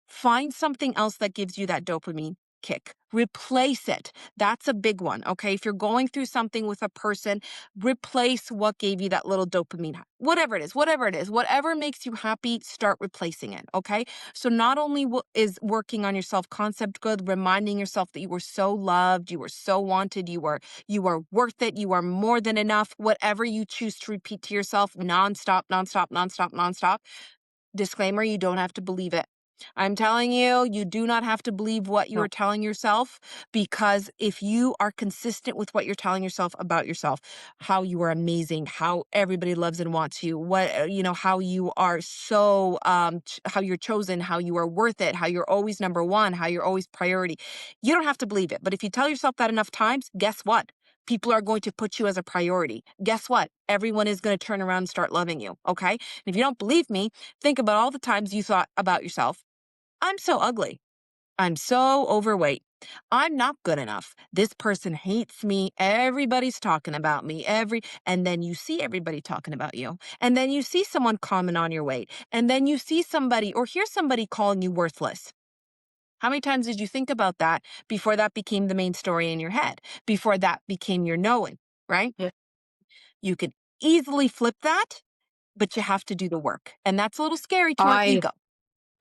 Find something else that gives you that dopamine kick. Replace it. That's a big one. Okay. If you're going through something with a person, replace what gave you that little dopamine high. Whatever makes you happy, start replacing it. Okay. So not only is working on your self concept good, reminding yourself that you were so loved, you were so wanted, you are worth it, you are more than enough, whatever you choose to repeat to yourself nonstop, nonstop, nonstop, nonstop. Disclaimer, you don't have to believe it. I'm telling you, you do not have to believe what you are No. telling yourself because if you are consistent with what you're telling yourself about yourself, how you are amazing, how everybody loves and wants you, how you are how you're chosen, how you are worth it, how you're always number one, how you're always priority. You don't have to believe it. But if you tell yourself that enough times, guess what? People are going to put you as a priority. Guess what? Everyone is going to turn around and start loving you. Okay. And if you don't believe me, think about all the times you thought about yourself. I'm so ugly. I'm so overweight. I'm not good enough. This person hates me. Everybody's talking about me. And then you see everybody talking about you. And then you see someone comment on your weight. And then you see somebody or hear somebody calling you worthless. How many times did you think about that before that became the main story in your head? Before that became your knowing, right? Yeah. You could easily flip that, but you have to do the work. And that's a little scary to our I ego,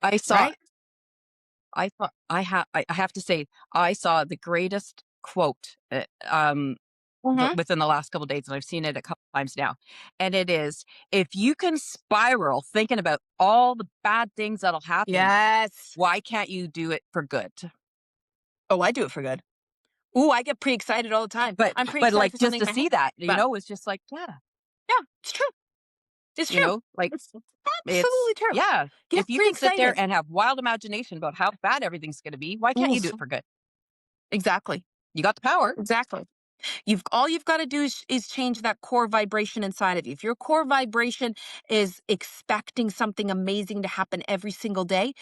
I saw right? I have to say, I saw the greatest quote, Mhm. within the last couple days, and I've seen it a couple times now. And it is, if you can spiral thinking about all the bad things that'll happen, Yes. why can't you do it for good? Oh, I do it for good. Ooh, I get pretty excited all the time. But I'm pretty but excited like for just something in to my head. see that, But it's just like, yeah, yeah, it's true. It's true. like It's it's absolutely true. yeah. Get If you pretty can sit there excited. and have wild imagination about how bad everything's gonna be, why can't you do Oof. it for good? Exactly. You got the power. Exactly. All you've got to do is change that core vibration inside of you. If your core vibration is expecting something amazing to happen every single day,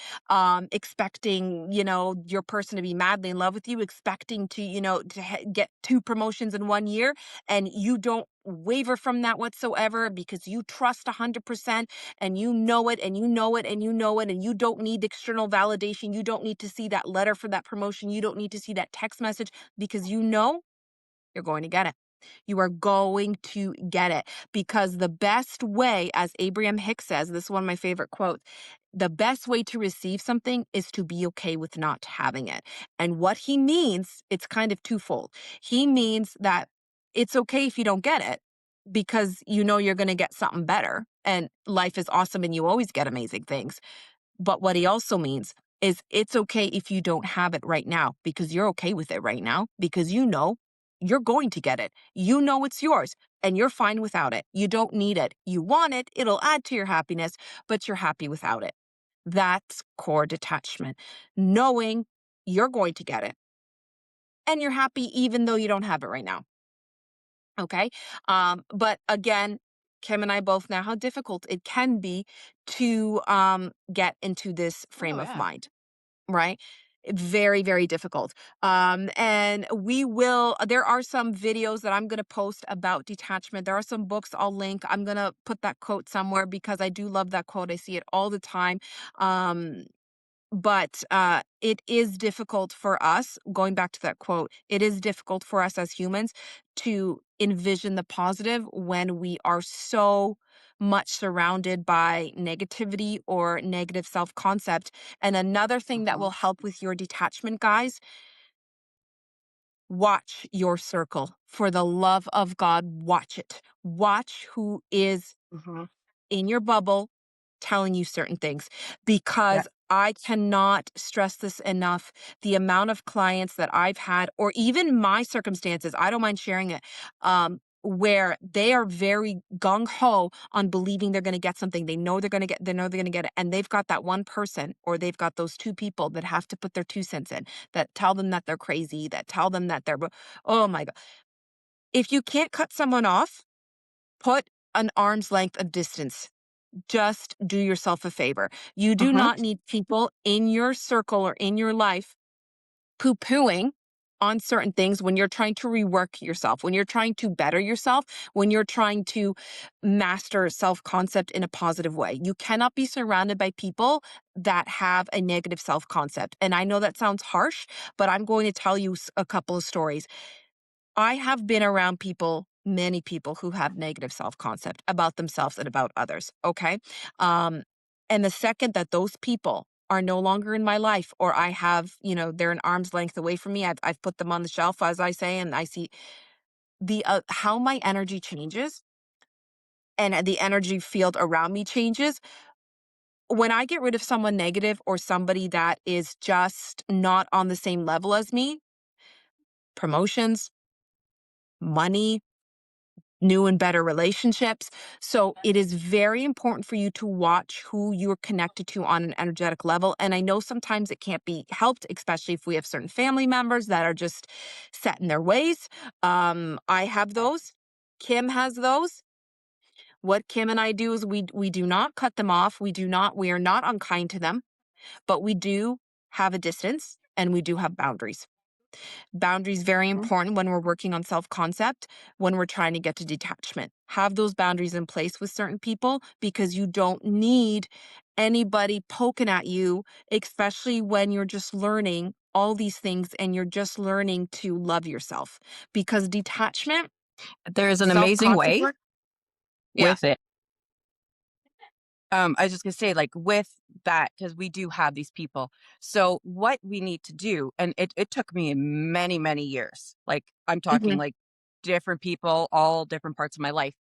expecting, your person to be madly in love with you, expecting to, get two promotions in 1 year, and you don't waver from that whatsoever because you trust 100% and you know it and you know it and you know it and you don't need external validation. You don't need to see that letter for that promotion. You don't need to see that text message because you know you're going to get it. You are going to get it because the best way, as Abraham Hicks says, this is one of my favorite quotes, the best way to receive something is to be okay with not having it. And what he means, it's kind of twofold. He means that it's okay if you don't get it because you know you're going to get something better and life is awesome and you always get amazing things. But what he also means is it's okay if you don't have it right now because you're okay with it right now because you know you're going to get it. You know it's yours and you're fine without it. You don't need it. You want it, it'll add to your happiness, but you're happy without it. That's core detachment. Knowing you're going to get it and you're happy even though you don't have it right now. Okay. But again, Kim and I both know how difficult it can be to get into this Oh, frame of yeah. mind, right? Very, very difficult. And we will, there are some videos that I'm going to post about detachment. There are some books I'll link. I'm going to put that quote somewhere because I do love that quote. I see it all the time. Um, but it is difficult for us, going back to that quote, it is difficult for us as humans to envision the positive when we are so much surrounded by negativity or negative self concept. And another thing that Hmm. will help with your detachment, guys, watch your circle. For the love of God, watch it. Watch who is Hmm. in your bubble telling you certain things, Yeah. because I cannot stress this enough. The amount of clients that I've had, or even my circumstances, I don't mind sharing it, where they are very gung ho on believing they're going to get something. They know they're going to get it. And they've got that one person, or they've got those two people that have to put their 2 cents in, that tell them that they're crazy, that tell them that oh my God. If you can't cut someone off, put an arm's length of distance. Just do yourself a favor. You do Hmm. not need people in your circle or in your life poo pooing on certain things when you're trying to rework yourself, when you're trying to better yourself, when you're trying to master self concept in a positive way. You cannot be surrounded by people that have a negative self concept. And I know that sounds harsh, but I'm going to tell you a couple of stories. I have been around people, many people who have negative self-concept about themselves and about others, okay? Um, and the second that those people are no longer in my life, or I have, they're an arm's length away from me, I've put them on the shelf, as I say, and I see how my energy changes and the energy field around me changes. When I get rid of someone negative or somebody that is just not on the same level as me, promotions, money, new and better relationships. So it is very important for you to watch who you're connected to on an energetic level. And I know sometimes it can't be helped, especially if we have certain family members that are just set in their ways. I have those. Kim has those. What Kim and I do is we do not cut them off. We are not unkind to them, but we do have a distance and we do have boundaries. Boundaries very important when we're working on self-concept, when we're trying to get to detachment. Have those boundaries in place with certain people, because you don't need anybody poking at you, especially when you're just learning all these things and you're just learning to love yourself. Because detachment, There's an amazing self-concept way work, yeah. with it. I was just gonna say, like, with that, because we do have these people. So what we need to do, and it took me many, many years. Like, I'm talking Mhm. like different people, all different parts of my life.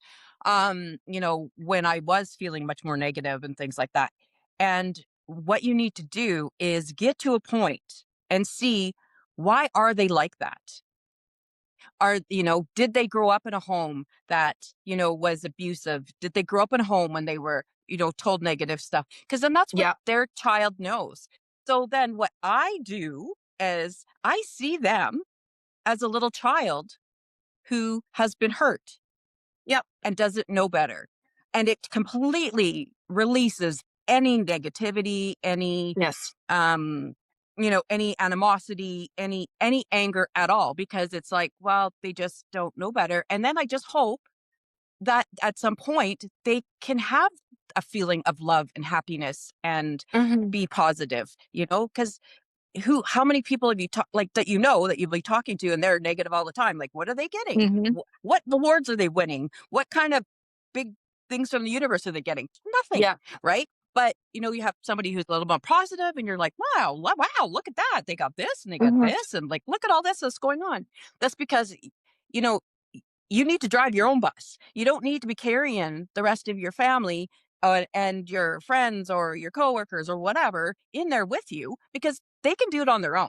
When I was feeling much more negative and things like that. And what you need to do is get to a point and see, why are they like that? Did they grow up in a home that, was abusive? Did they grow up in a home when they were, told negative stuff? Because then that's what Yeah. their child knows. So then what I do is I see them as a little child who has been hurt Yep. and doesn't know better. And it completely releases any negativity, Yes. um any animosity, any anger at all, because it's like, well, they just don't know better. And then I just hope that at some point they can have a feeling of love and happiness and Hmm. be positive, because how many people have you talked, like, that, that you'll be talking to, and they're negative all the time? Like, what are they getting? Hmm. What awards are they winning? What kind of big things from the universe are they getting? Nothing, Yeah. right? But you have somebody who's a little more positive, and you're like, wow, wow, look at that, they got this and they got Hmm. this, and like, look at all this that's going on. That's because you know you need to drive your own bus. You don't need to be carrying the rest of your family, and your friends or your coworkers or whatever in there with you, because they can do it on their own.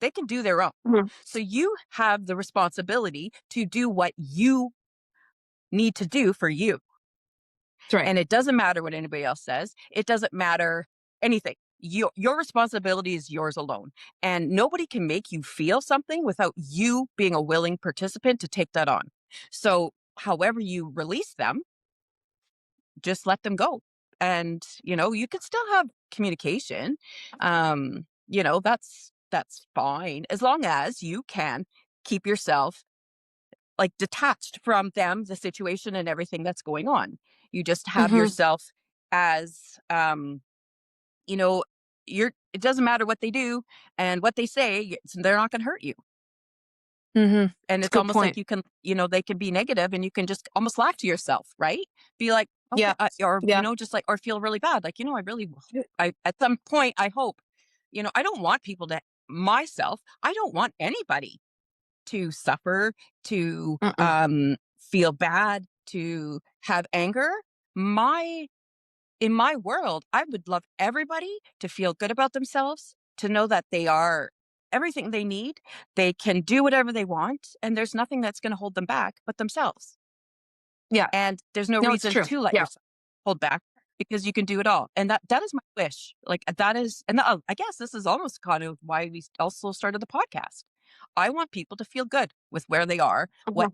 They can do their own. Hmm. So you have the responsibility to do what you need to do for you. That's right. And it doesn't matter what anybody else says. It doesn't matter. anything. Your responsibility is yours alone. And nobody can make you feel something without you being a willing participant to take that on. So, however you release them, just let them go. And, you can still have communication. That's fine as long as you can keep yourself like detached from them, the situation and everything that's going on. You just have Mhm. yourself as you know, it doesn't matter what they do and what they say, they're not going to hurt you. Mhm. And It's a it's good almost like point. you can, they can be negative and you can just almost laugh to yourself, right? Be like, okay, Yeah. or, Yeah. just like, or feel really bad. Like, I really, at some point, I hope, I don't want people to, myself, I don't want anybody to suffer, to Mm-mm. feel bad, to have anger. My In my world, I would love everybody to feel good about themselves, to know that they are everything they need. They can do whatever they want, and there's nothing that's going to hold them back but themselves. Yeah. And there's no No, it's reason true. to let Yeah. yourself hold back because you can do it all. And that is my wish. Like that is, and I guess this is almost kind of why we also started the podcast. I want people to feel good with where they are, Mhm.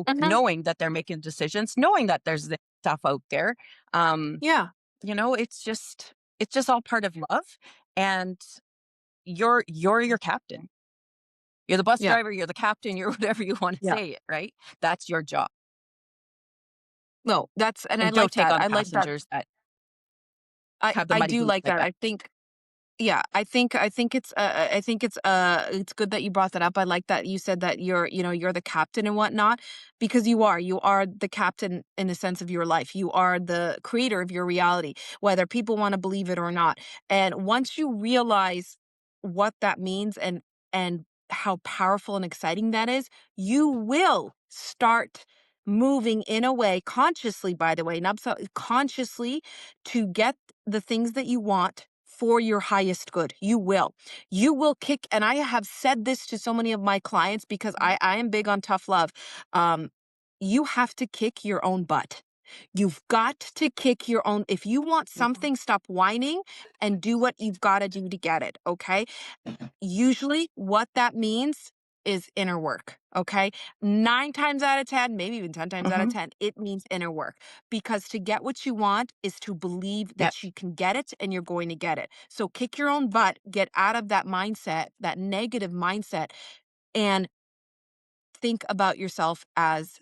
Mhm. knowing that they're making decisions, knowing that there's this stuff out there. Um, Yeah. it's just all part of love, and you're your captain. You're the bus Yeah. driver, you're the captain, you're whatever you want to Yeah. say it, right? That's your job. No, and I And don't like take that. on I like that. passengers that I have the I money do to live like like that. that. Yeah, it's good that you brought that up. I like that you said that you're the captain and whatnot, because you are the captain in the sense of your life. You are the creator of your reality, whether people want to believe it or not. And once you realize what that means and how powerful and exciting that is, you will start moving in a way consciously, by the way, not consciously, to get the things that you want for your highest good. You will. You will kick, and I have said this to so many of my clients because I am big on tough love. Um, you have to kick your own butt. You've got to kick your own. If you want something, stop whining and do what you've got to do to get it. Okay. Usually, what that means is inner work. Okay. 9 times out of 10, maybe even 10 times out of Mhm. 10, it means inner work. Because to get what you want is to believe Yep. that you can get it and you're going to get it. So kick your own butt, get out of that mindset, that negative mindset, and think about yourself as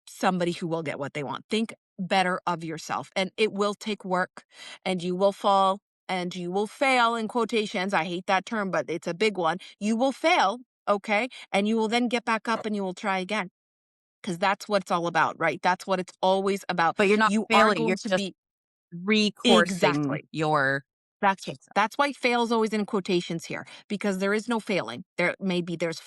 somebody who will get what they want. Think better of yourself, and it will take work, and you will fall and you will fail in quotations. I hate that term, but it's a big one. You will fail, okay? And you will then get back up and you will try again, because that's what it's all about, right? That's what it's always about. But you're not You are failing, going you're to just be recoursing exactly. your That's why fail is always in quotations here, because there is no failing. There's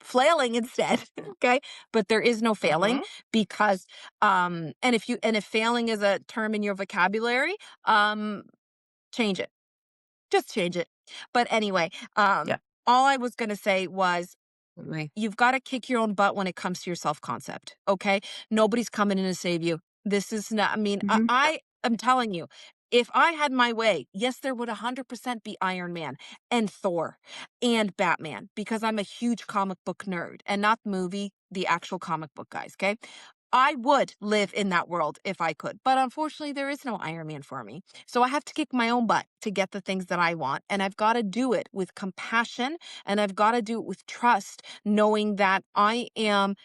flailing instead. Okay, but there is no failing, Mhm. because and if failing is a term in your vocabulary, um change it, just change it. But anyway, Yeah. all I was going to say was, Right. you've got to kick your own butt when it comes to your self concept. Okay. Nobody's coming in to save you. This is not, I mean, Mhm. I am telling you, if I had my way, yes, there would 100% be Iron Man and Thor and Batman, because I'm a huge comic book nerd, and not the movie, the actual comic book guys. Okay. I would live in that world if I could. But unfortunately, there is no Iron Man for me. So I have to kick my own butt to get the things that I want. And I've got to do it with compassion, and I've got to do it with trust, knowing that I am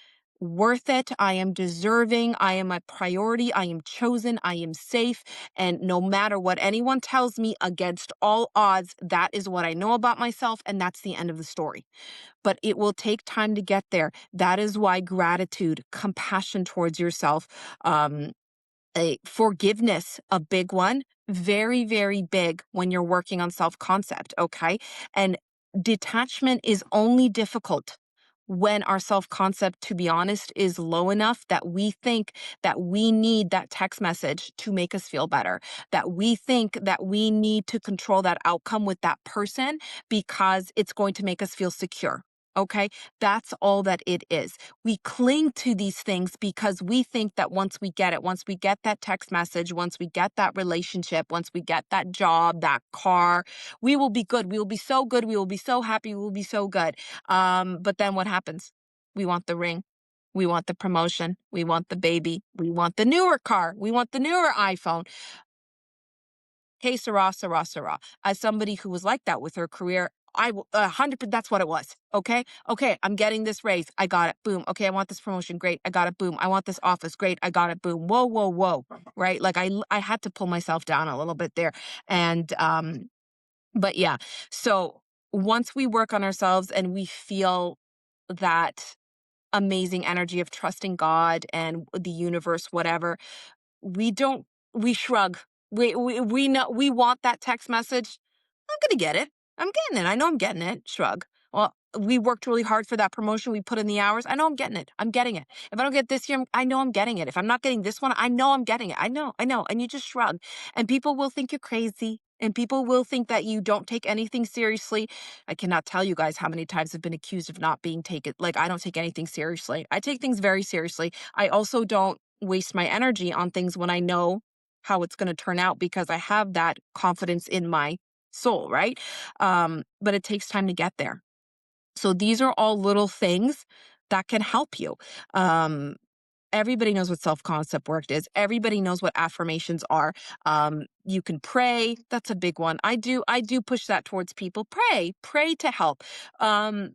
worth it. I am deserving. I am a priority. I am chosen. I am safe. And no matter what anyone tells me, against all odds, that is what I know about myself. And that's the end of the story. But it will take time to get there. That is why gratitude, compassion towards yourself, a forgiveness, a big one, very, very big when you're working on self concept. Okay. And detachment is only difficult when our self concept, to be honest, is low enough that we think that we need that text message to make us feel better, that we think that we need to control that outcome with that person because it's going to make us feel secure. Okay. That's all that it is. We cling to these things because we think that once we get it, once we get that text message, once we get that relationship, once we get that job, that car, we will be good. We will be so good. We will be so happy. We will be so good. But then what happens? We want the ring. We want the promotion. We want the baby. We want the newer car. We want the newer iPhone. Hey, Sarah, Sarah, Sarah. As somebody who was like that with her career, I will 100%. That's what it was. Okay. Okay. I'm getting this raise. I got it. Boom. Okay. I want this promotion. Great. I got it. Boom. I want this office. Great. I got it. Boom. Whoa, whoa, whoa. Right. Like I had to pull myself down a little bit there. And, but yeah. So once we work on ourselves and we feel that amazing energy of trusting God and the universe, whatever, we don't we shrug. We know we want that text message. I'm gonna get it. I'm getting it. I know I'm getting it. Shrug. Well, we worked really hard for that promotion. We put in the hours. I know I'm getting it. I'm getting it. If I don't get this year, I know I'm getting it. If I'm not getting this one, I know I'm getting it. I know. And you just shrug. And people will think you're crazy. And people will think that you don't take anything seriously. I cannot tell you guys how many times I've been accused of not being taken. Like, I don't take anything seriously. I take things very seriously. I also don't waste my energy on things when I know how it's going to turn out because I have that confidence in my soul, right? But it takes time to get there. So these are all little things that can help you. Um, Everybody knows what self-concept work is. Everybody knows what affirmations are. You can pray. That's a big one. I do push that towards people. Pray to help. Um,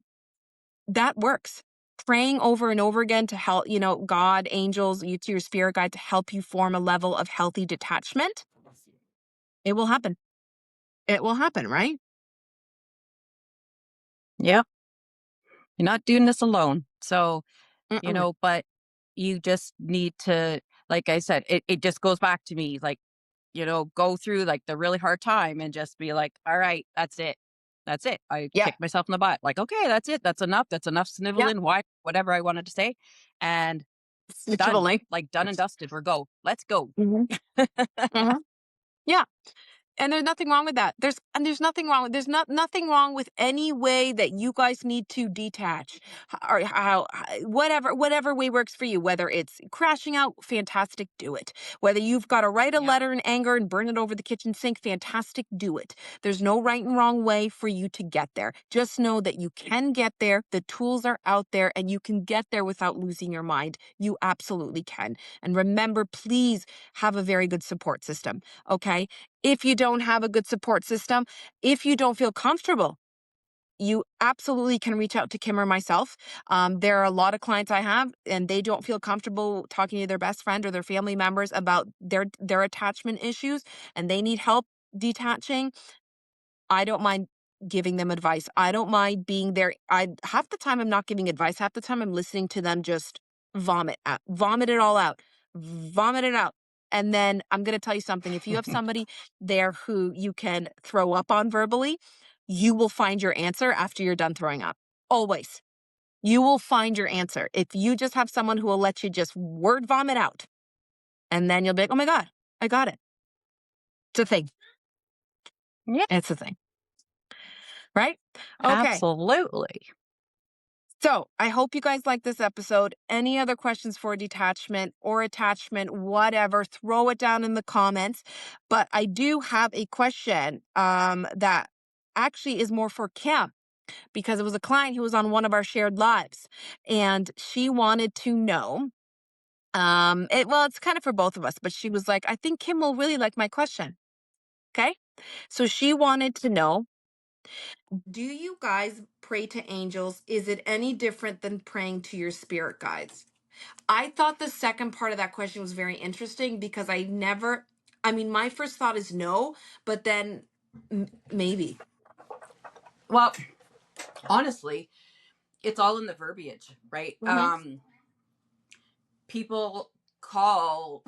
that works. Praying over and over again to help, God, angels, you to your spirit guide to help you form a level of healthy detachment. It will happen. It will happen, right? Yeah. You're not doing this alone. So, Mm-mm. but you just need to, like I said, it just goes back to me, like, go through like the really hard time and just be like, all right, that's it. That's it. I Yeah. kicked myself in the butt. Like, okay, that's it. That's enough. That's enough Yeah. sniveling. Why, whatever I wanted to say. And done. Literally. Like done and dusted. We're go. Let's go. Hmm. Hmm. Yeah. And there's nothing wrong with that. There's nothing wrong with nothing wrong with any way that you guys need to detach. Or whatever way works for you. Whether it's crashing out, fantastic, do it. Whether you've got to write a Yep. letter in anger and burn it over the kitchen sink, fantastic, do it. There's no right and wrong way for you to get there. Just know that you can get there. The tools are out there and you can get there without losing your mind. You absolutely can. And remember, please have a very good support system. Okay. If you don't have a good support system, if you don't feel comfortable, you absolutely can reach out to Kim or myself. There are a lot of clients I have, and they don't feel comfortable talking to their best friend or their family members about their attachment issues, and they need help detaching. I don't mind giving them advice. I don't mind being there. I half the time I'm not giving advice. Half the time I'm listening to them just vomit it all out, vomit it out. And then I'm going to tell you something. If you have somebody there who you can throw up on verbally, you will find your answer after you're done throwing up. Always. You will find your answer. If you just have someone who will let you just word vomit out, and then you'll be like, oh my God, I got it. It's a thing. Yeah. It's a thing. Right? Okay. Absolutely. So I hope you guys like this episode. Any other questions for detachment or attachment, whatever, throw it down in the comments. But I do have a question that actually is more for Kim because it was a client who was on one of our shared lives and she wanted to know. It's kind of for both of us, but she was like, I think Kim will really like my question. Okay. So she wanted to know, do you guys pray to angels? Is it any different than praying to your spirit guides? I thought the second part of that question was very interesting because I mean, my first thought is no, but then maybe. Well, honestly, it's all in the verbiage, right? Hmm. People call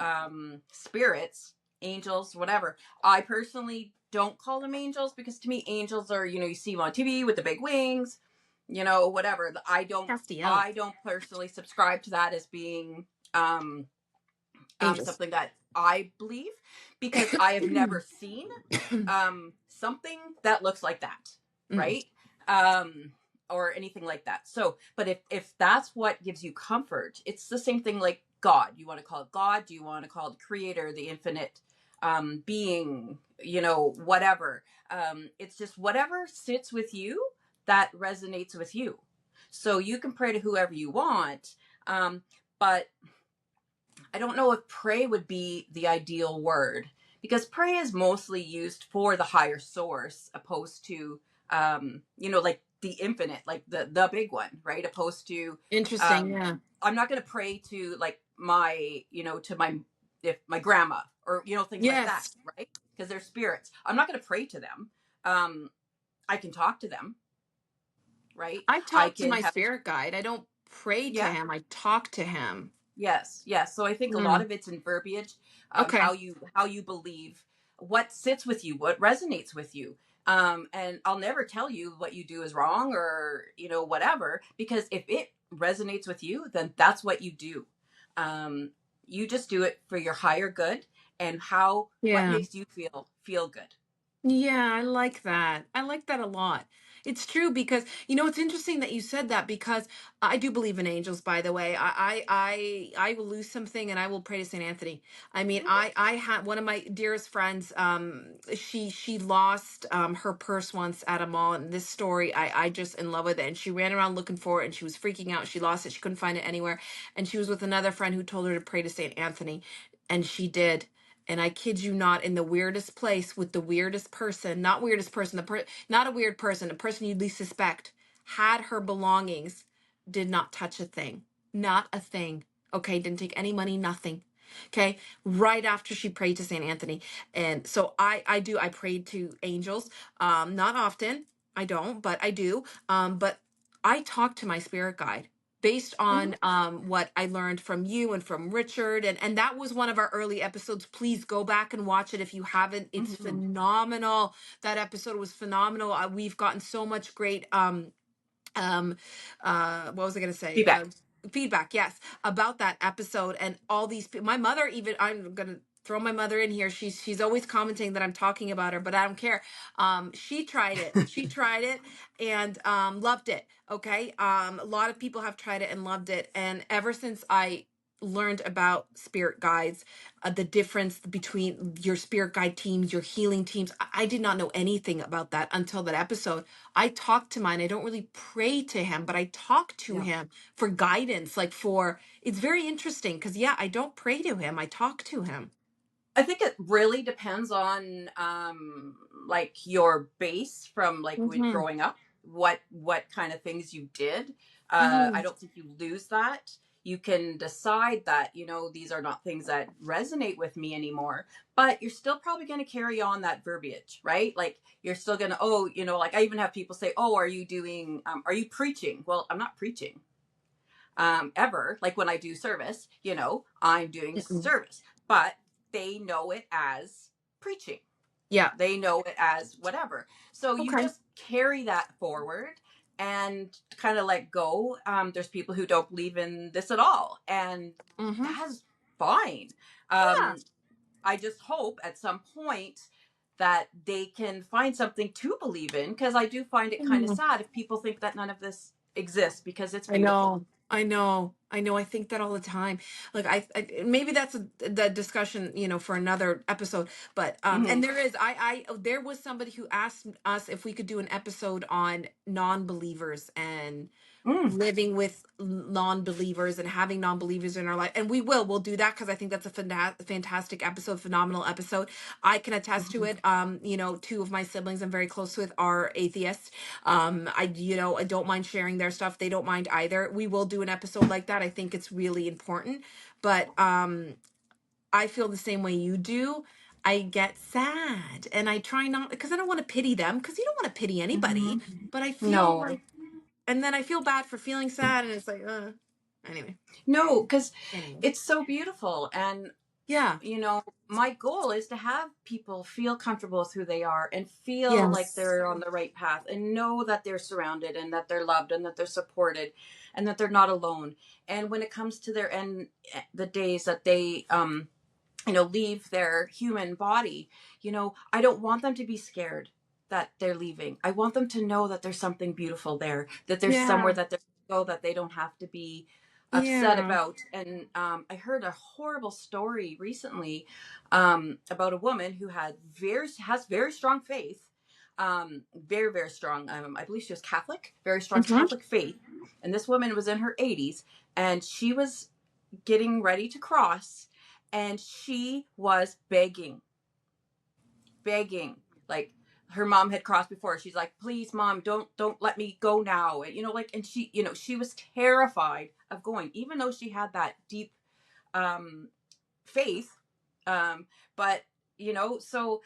spirits angels, whatever. I personally don't call them angels because to me angels are, you see them on TV with the big wings, whatever. Castiel. I don't personally subscribe to that as being um Angels. something that I believe because I have never seen something that looks like that, Mm. right? um or anything like that. So, but if that's what gives you comfort, it's the same thing like God. You want to call it God? Do you want to call it Creator, the infinite being? You know, whatever. It's just whatever sits with you that resonates with you. So you can pray to whoever you want, but I don't know if pray would be the ideal word, because pray is mostly used for the higher source, opposed to, you know, like the infinite, like the big one, right? Opposed to, Interesting. um, Yeah. I'm not going to pray to like my, you know, to my, if my grandma or, you know, things like that, Yes. right? Because they're spirits. I'm not going to pray to them. Um, I can talk to them, right? I I talk to can my have a, spirit guide. I don't pray to yeah. him. I talk to him. Yes, yes. So I think a lot Mm. of it's in verbiage, Okay. how you believe, what sits with you, what resonates with you. And I'll never tell you what you do is wrong or you know whatever, because if it resonates with you, then that's what you do. Um, you just do it for your higher good and how what Yeah. makes you feel good. Yeah, I like that. I like that a lot. It's true because you know it's interesting that you said that because I do believe in angels. By the way, I will lose something and I will pray to Saint Anthony. I mean, Mhm, I had one of my dearest friends. She lost her purse once at a mall, and this story I just in love with it. And she ran around looking for it, and she was freaking out. She lost it. She couldn't find it anywhere, and she was with another friend who told her to pray to Saint Anthony, and she did. And I kid you not, in the weirdest place with the weirdest person, not weirdest person, not a weird person, the person you least suspect, had her belongings, did not touch a thing, not a thing. Okay, didn't take any money, nothing. Okay, right after she prayed to Saint Anthony, and so I prayed to angels, not often, I don't, but I do, but I talk to my spirit guide based mhm, on what I learned from you and from Richard. And that was one of our early episodes. Please go back and watch it if you haven't. It's mhm. phenomenal. That episode was phenomenal. We've gotten so much great um what was I going to say Feedback. feedback, yes, about that episode. And all these my mother, even, I'm going to throw my mother in here, she's always commenting that I'm talking about her, but I don't care. She tried it and loved it. Okay, a lot of people have tried it and loved it, and ever since I learned about spirit guides, the difference between your spirit guide teams, your healing teams, I did not know anything about that until that episode. I talk to mine. I don't really pray to him, but I talk to Yeah. him for guidance. Like for, it's very interesting because, yeah, I don't pray to him. I talk to him. I think it really depends on like your base from like when Mm-hmm. growing up, what kind of things you did. Mm-hmm. I don't think you lose that. You can decide that, you know, these are not things that resonate with me anymore, but you're still probably going to carry on that verbiage, right? Like you're still going to, oh, you know, like I even have people say, oh, are you preaching? Well, I'm not preaching ever. Like when I do service, you know, I'm doing Mm-mm. service, but they know it as preaching. Yeah. They know it as whatever. So you Okay. just carry that forward and kind of let go. There's people who don't believe in this at all, and Mm-hmm. that's fine. Yeah. Um, I just hope at some point that they can find something to believe in, because I do find it kind of Mm. sad if people think that none of this exists, because it's I beautiful. know. I know. I know. I think that all the time. Like maybe that's the discussion, for another episode. But Hmm. and there is there was somebody who asked us if we could do an episode on non-believers and Mm. living with non-believers and having non-believers in our life, and we'll do that because I think that's a fantastic episode, phenomenal episode. I can attest to Mhm. it. Two of my siblings I'm very close with are atheists. I don't mind sharing their stuff, they don't mind either. We will do an episode like that. I think it's really important, but I feel the same way you do. I get sad and I try not, because I don't want to pity them, because you don't want to pity anybody, Mhm. but I feel No, like, and then I feel bad for feeling sad, and it's like, anyway, no, because anyway, it's so beautiful. And, yeah, you know, my goal is to have people feel comfortable with who they are and feel like yes, they're on the right path and know that they're surrounded and that they're loved and that they're supported and that they're not alone. And when it comes to their end, the days that they, leave their human body, I don't want them to be scared. that they're leaving. I want them to know that there's something beautiful there, that there's somewhere Yeah. that they go that they don't have to be upset Yeah. about. And I heard a horrible story recently about a woman who has very strong faith, very very strong. I believe she was Catholic, very strong Hmm. Catholic faith. And this woman was in her 80s, and she was getting ready to cross, and she was begging, like her mom had crossed before. She's like, please mom, don't let me go now. And, like, and she was terrified of going, even though she had that deep um faith. um but so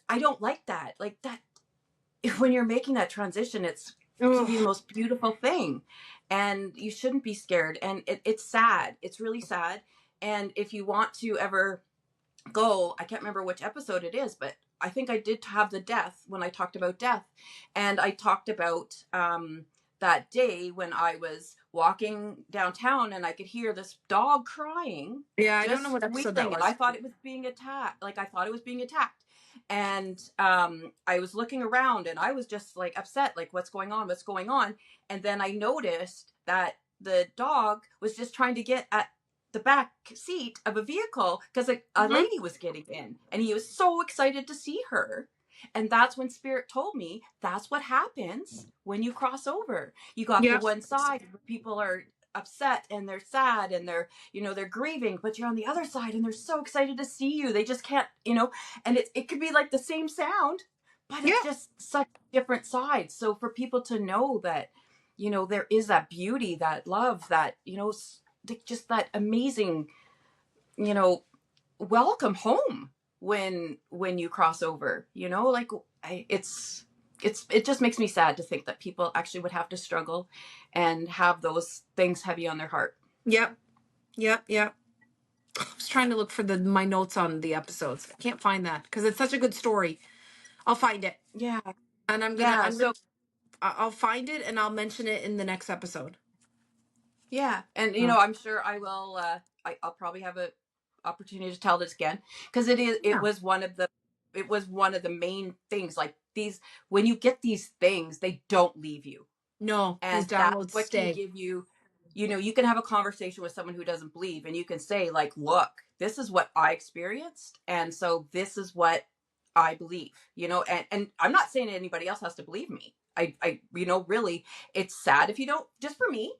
I don't like that, like that. When you're making that transition, it's can be the Oh, most beautiful thing, and you shouldn't be scared. And it's sad, it's really sad. And if you want to ever go, I can't remember which episode it is, but I think I did have the death when I talked about death. And I talked about that day when I was walking downtown and I could hear this dog crying, yeah. I don't know just what episode that squealing, and I was. thought it was being attacked. Like, I thought it was being attacked. And I was looking around and I was just like upset, like, what's going on? What's going on? And then I noticed that the dog was just trying to get at the back seat of a vehicle because a Hmm. lady was getting in, and he was so excited to see her. And that's when spirit told me that's what happens when you cross over. You got the Yep. one side where people are upset and they're sad and they're grieving, but you're on the other side and they're so excited to see you, they just can't. And it could be like the same sound, but it's Yeah. just such different sides. So for people to know that there is that beauty, that love, that just that amazing, you know welcome home when you cross over. Like, it just makes me sad to think that people actually would have to struggle and have those things heavy on their heart. Yep. Yep. Yep. I was trying to look for my notes on the episodes. I can't find that because it's such a good story. I'll find it, Yeah, and yeah. So I'll find it and I'll mention it in the next episode. yeah, and Uh, I'm sure I will. I'll probably have a opportunity to tell this again, because it yeah. was one of the main things. Like, these, when you get these things, they don't leave you. No, these And that's downloads what can stay. give you, you can have a conversation with someone who doesn't believe, and you can say, like, look, this is what I experienced, and so this is what I believe. And I'm not saying anybody else has to believe me. I really, it's sad if you don't. Just for me,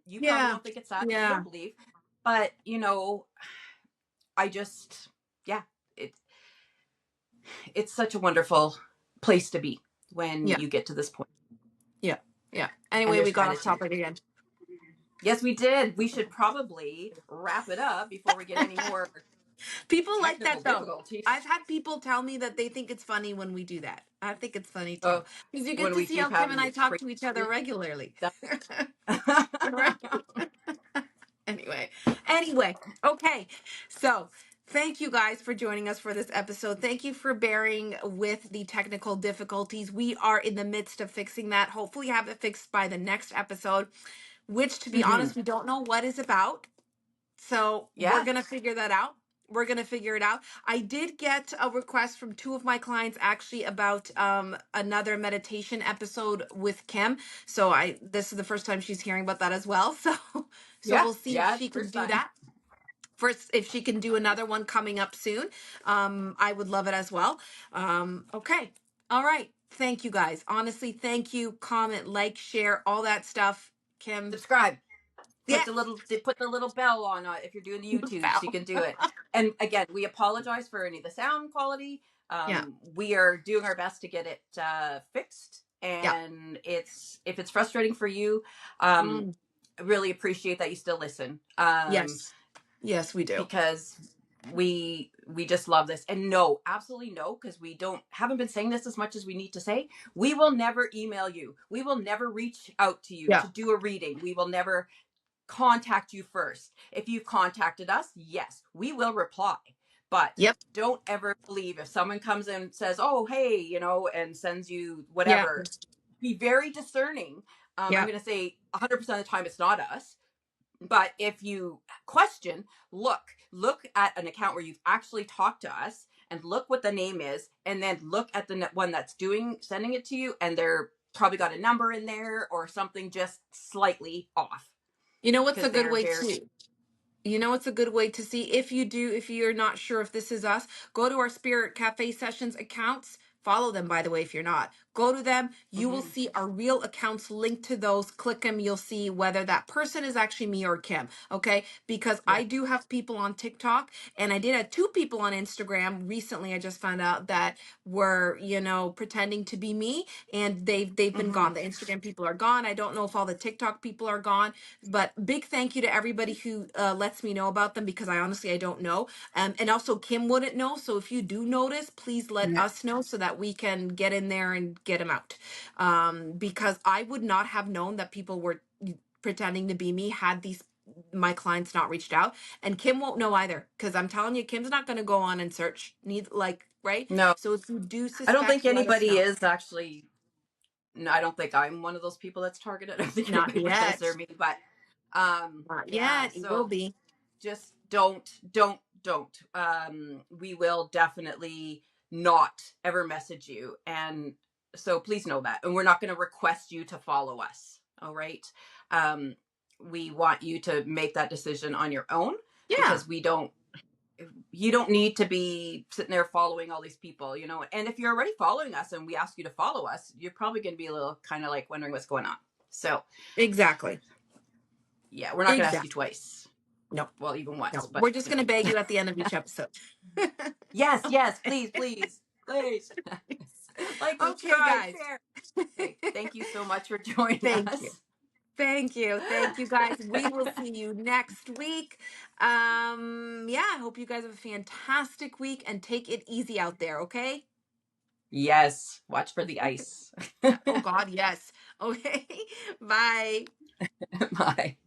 you probably Yeah. don't think it's sad if you Yeah. don't believe, but I just, yeah, it it's such a wonderful place to be when Yeah. you get to this point. Yeah. Yeah. And Anyway, we there's got off gratitude. topic again. Yes, we did. We should probably wrap it up before we get any more People like technical that though. difficulties. I've had people tell me that they think it's funny when we do that. I think it's funny too. Oh, Because you get when to we see keep how Kim having and I these talk crazy to each other regularly. that Right? Anyway. Anyway. Okay. So thank you guys for joining us for this episode. Thank you for bearing with the technical difficulties. We are in the midst of fixing that. Hopefully have it fixed by the next episode, which, to be hmm honest, we don't know what is about. So we're Yeah. going to figure that out. We're going to figure it out. I did get a request from two of my clients actually about another meditation episode with Kim. So this is the first time she's hearing about that as well. So Yeah. we'll see if Yeah. she can First do time. that. First, if she can do another one coming up soon, I would love it as well. Okay. All right. Thank you guys. Honestly, thank you. Comment, like, share, all that stuff. Kim. Subscribe. Yes. Put the little bell on if you're doing the YouTube, so you can do it. And again, we apologize for any of the sound quality. Yeah. We are doing our best to get it fixed. Yeah. And if it's frustrating for you, um, Mm. I really appreciate that you still listen. Yes. Yes, we do. Because we just love this. And no, absolutely no, because we haven't been saying this as much as we need to say. We will never email you, we will never reach out to you Yeah. to do a reading, we will never contact you first. If you've contacted us, yes, we will reply. But Yep. don't ever believe if someone comes and says, oh, hey, and sends you Yeah. whatever. Be very discerning. I'm Yeah. going to say 100% of the time it's not us. But if you question, look at an account where you've actually talked to us and look what the name is, and then look at the one that's sending it to you, and they're probably got a number in there or something just slightly off, You know what's a because good they're way very. to You know, it's a good way to see if you're not sure if this is us, go to our Spirit Cafe Sessions accounts. Follow them, by the way, if you're not. Go to them. You will Mhm. see our real accounts linked to those. Click them. You'll see whether that person is actually me or Kim. Okay. Because Yeah. I do have people on TikTok and I did have two people on Instagram recently. I just found out that were, pretending to be me and they've been Mhm. gone. The Instagram people are gone. I don't know if all the TikTok people are gone, but big thank you to everybody who lets me know about them because I don't know. And also Kim wouldn't know. So if you do notice, please let Yeah. us know so that we can get in there and get them out. Because I would not have known that people were pretending to be me had these my clients not reached out, and Kim won't know either because I'm telling you, Kim's not going to go on and search need like right. No, So if you do I don't think suspect, let us anybody know. is actually. No, I don't think I'm one of those people that's targeted. I don't think Not anybody pretends they're yet. me, but Not yeah. yet. It will So be. just don't. We will definitely not ever message you, and so please know that. And we're not going to request you to follow us. All right. Um, we want you to make that decision on your own, Yeah. because we don't. You don't need to be sitting there following all these people, you know. And if you're already following us and we ask you to follow us, you're probably going to be a little kind of like wondering what's going on. So Exactly. yeah, we're not going to ask you Exactly. twice. No. Well, even once, No. but We're just going to beg you at the end of each episode. yes, please, like, Okay, subscribe, guys. share. Okay, thank you so much for joining Thank you. us. Thank you. Thank you, guys. We will see you next week. Yeah, I hope you guys have a fantastic week and take it easy out there, okay? Yes, watch for the ice. Oh God, yes. Okay. Bye. Bye.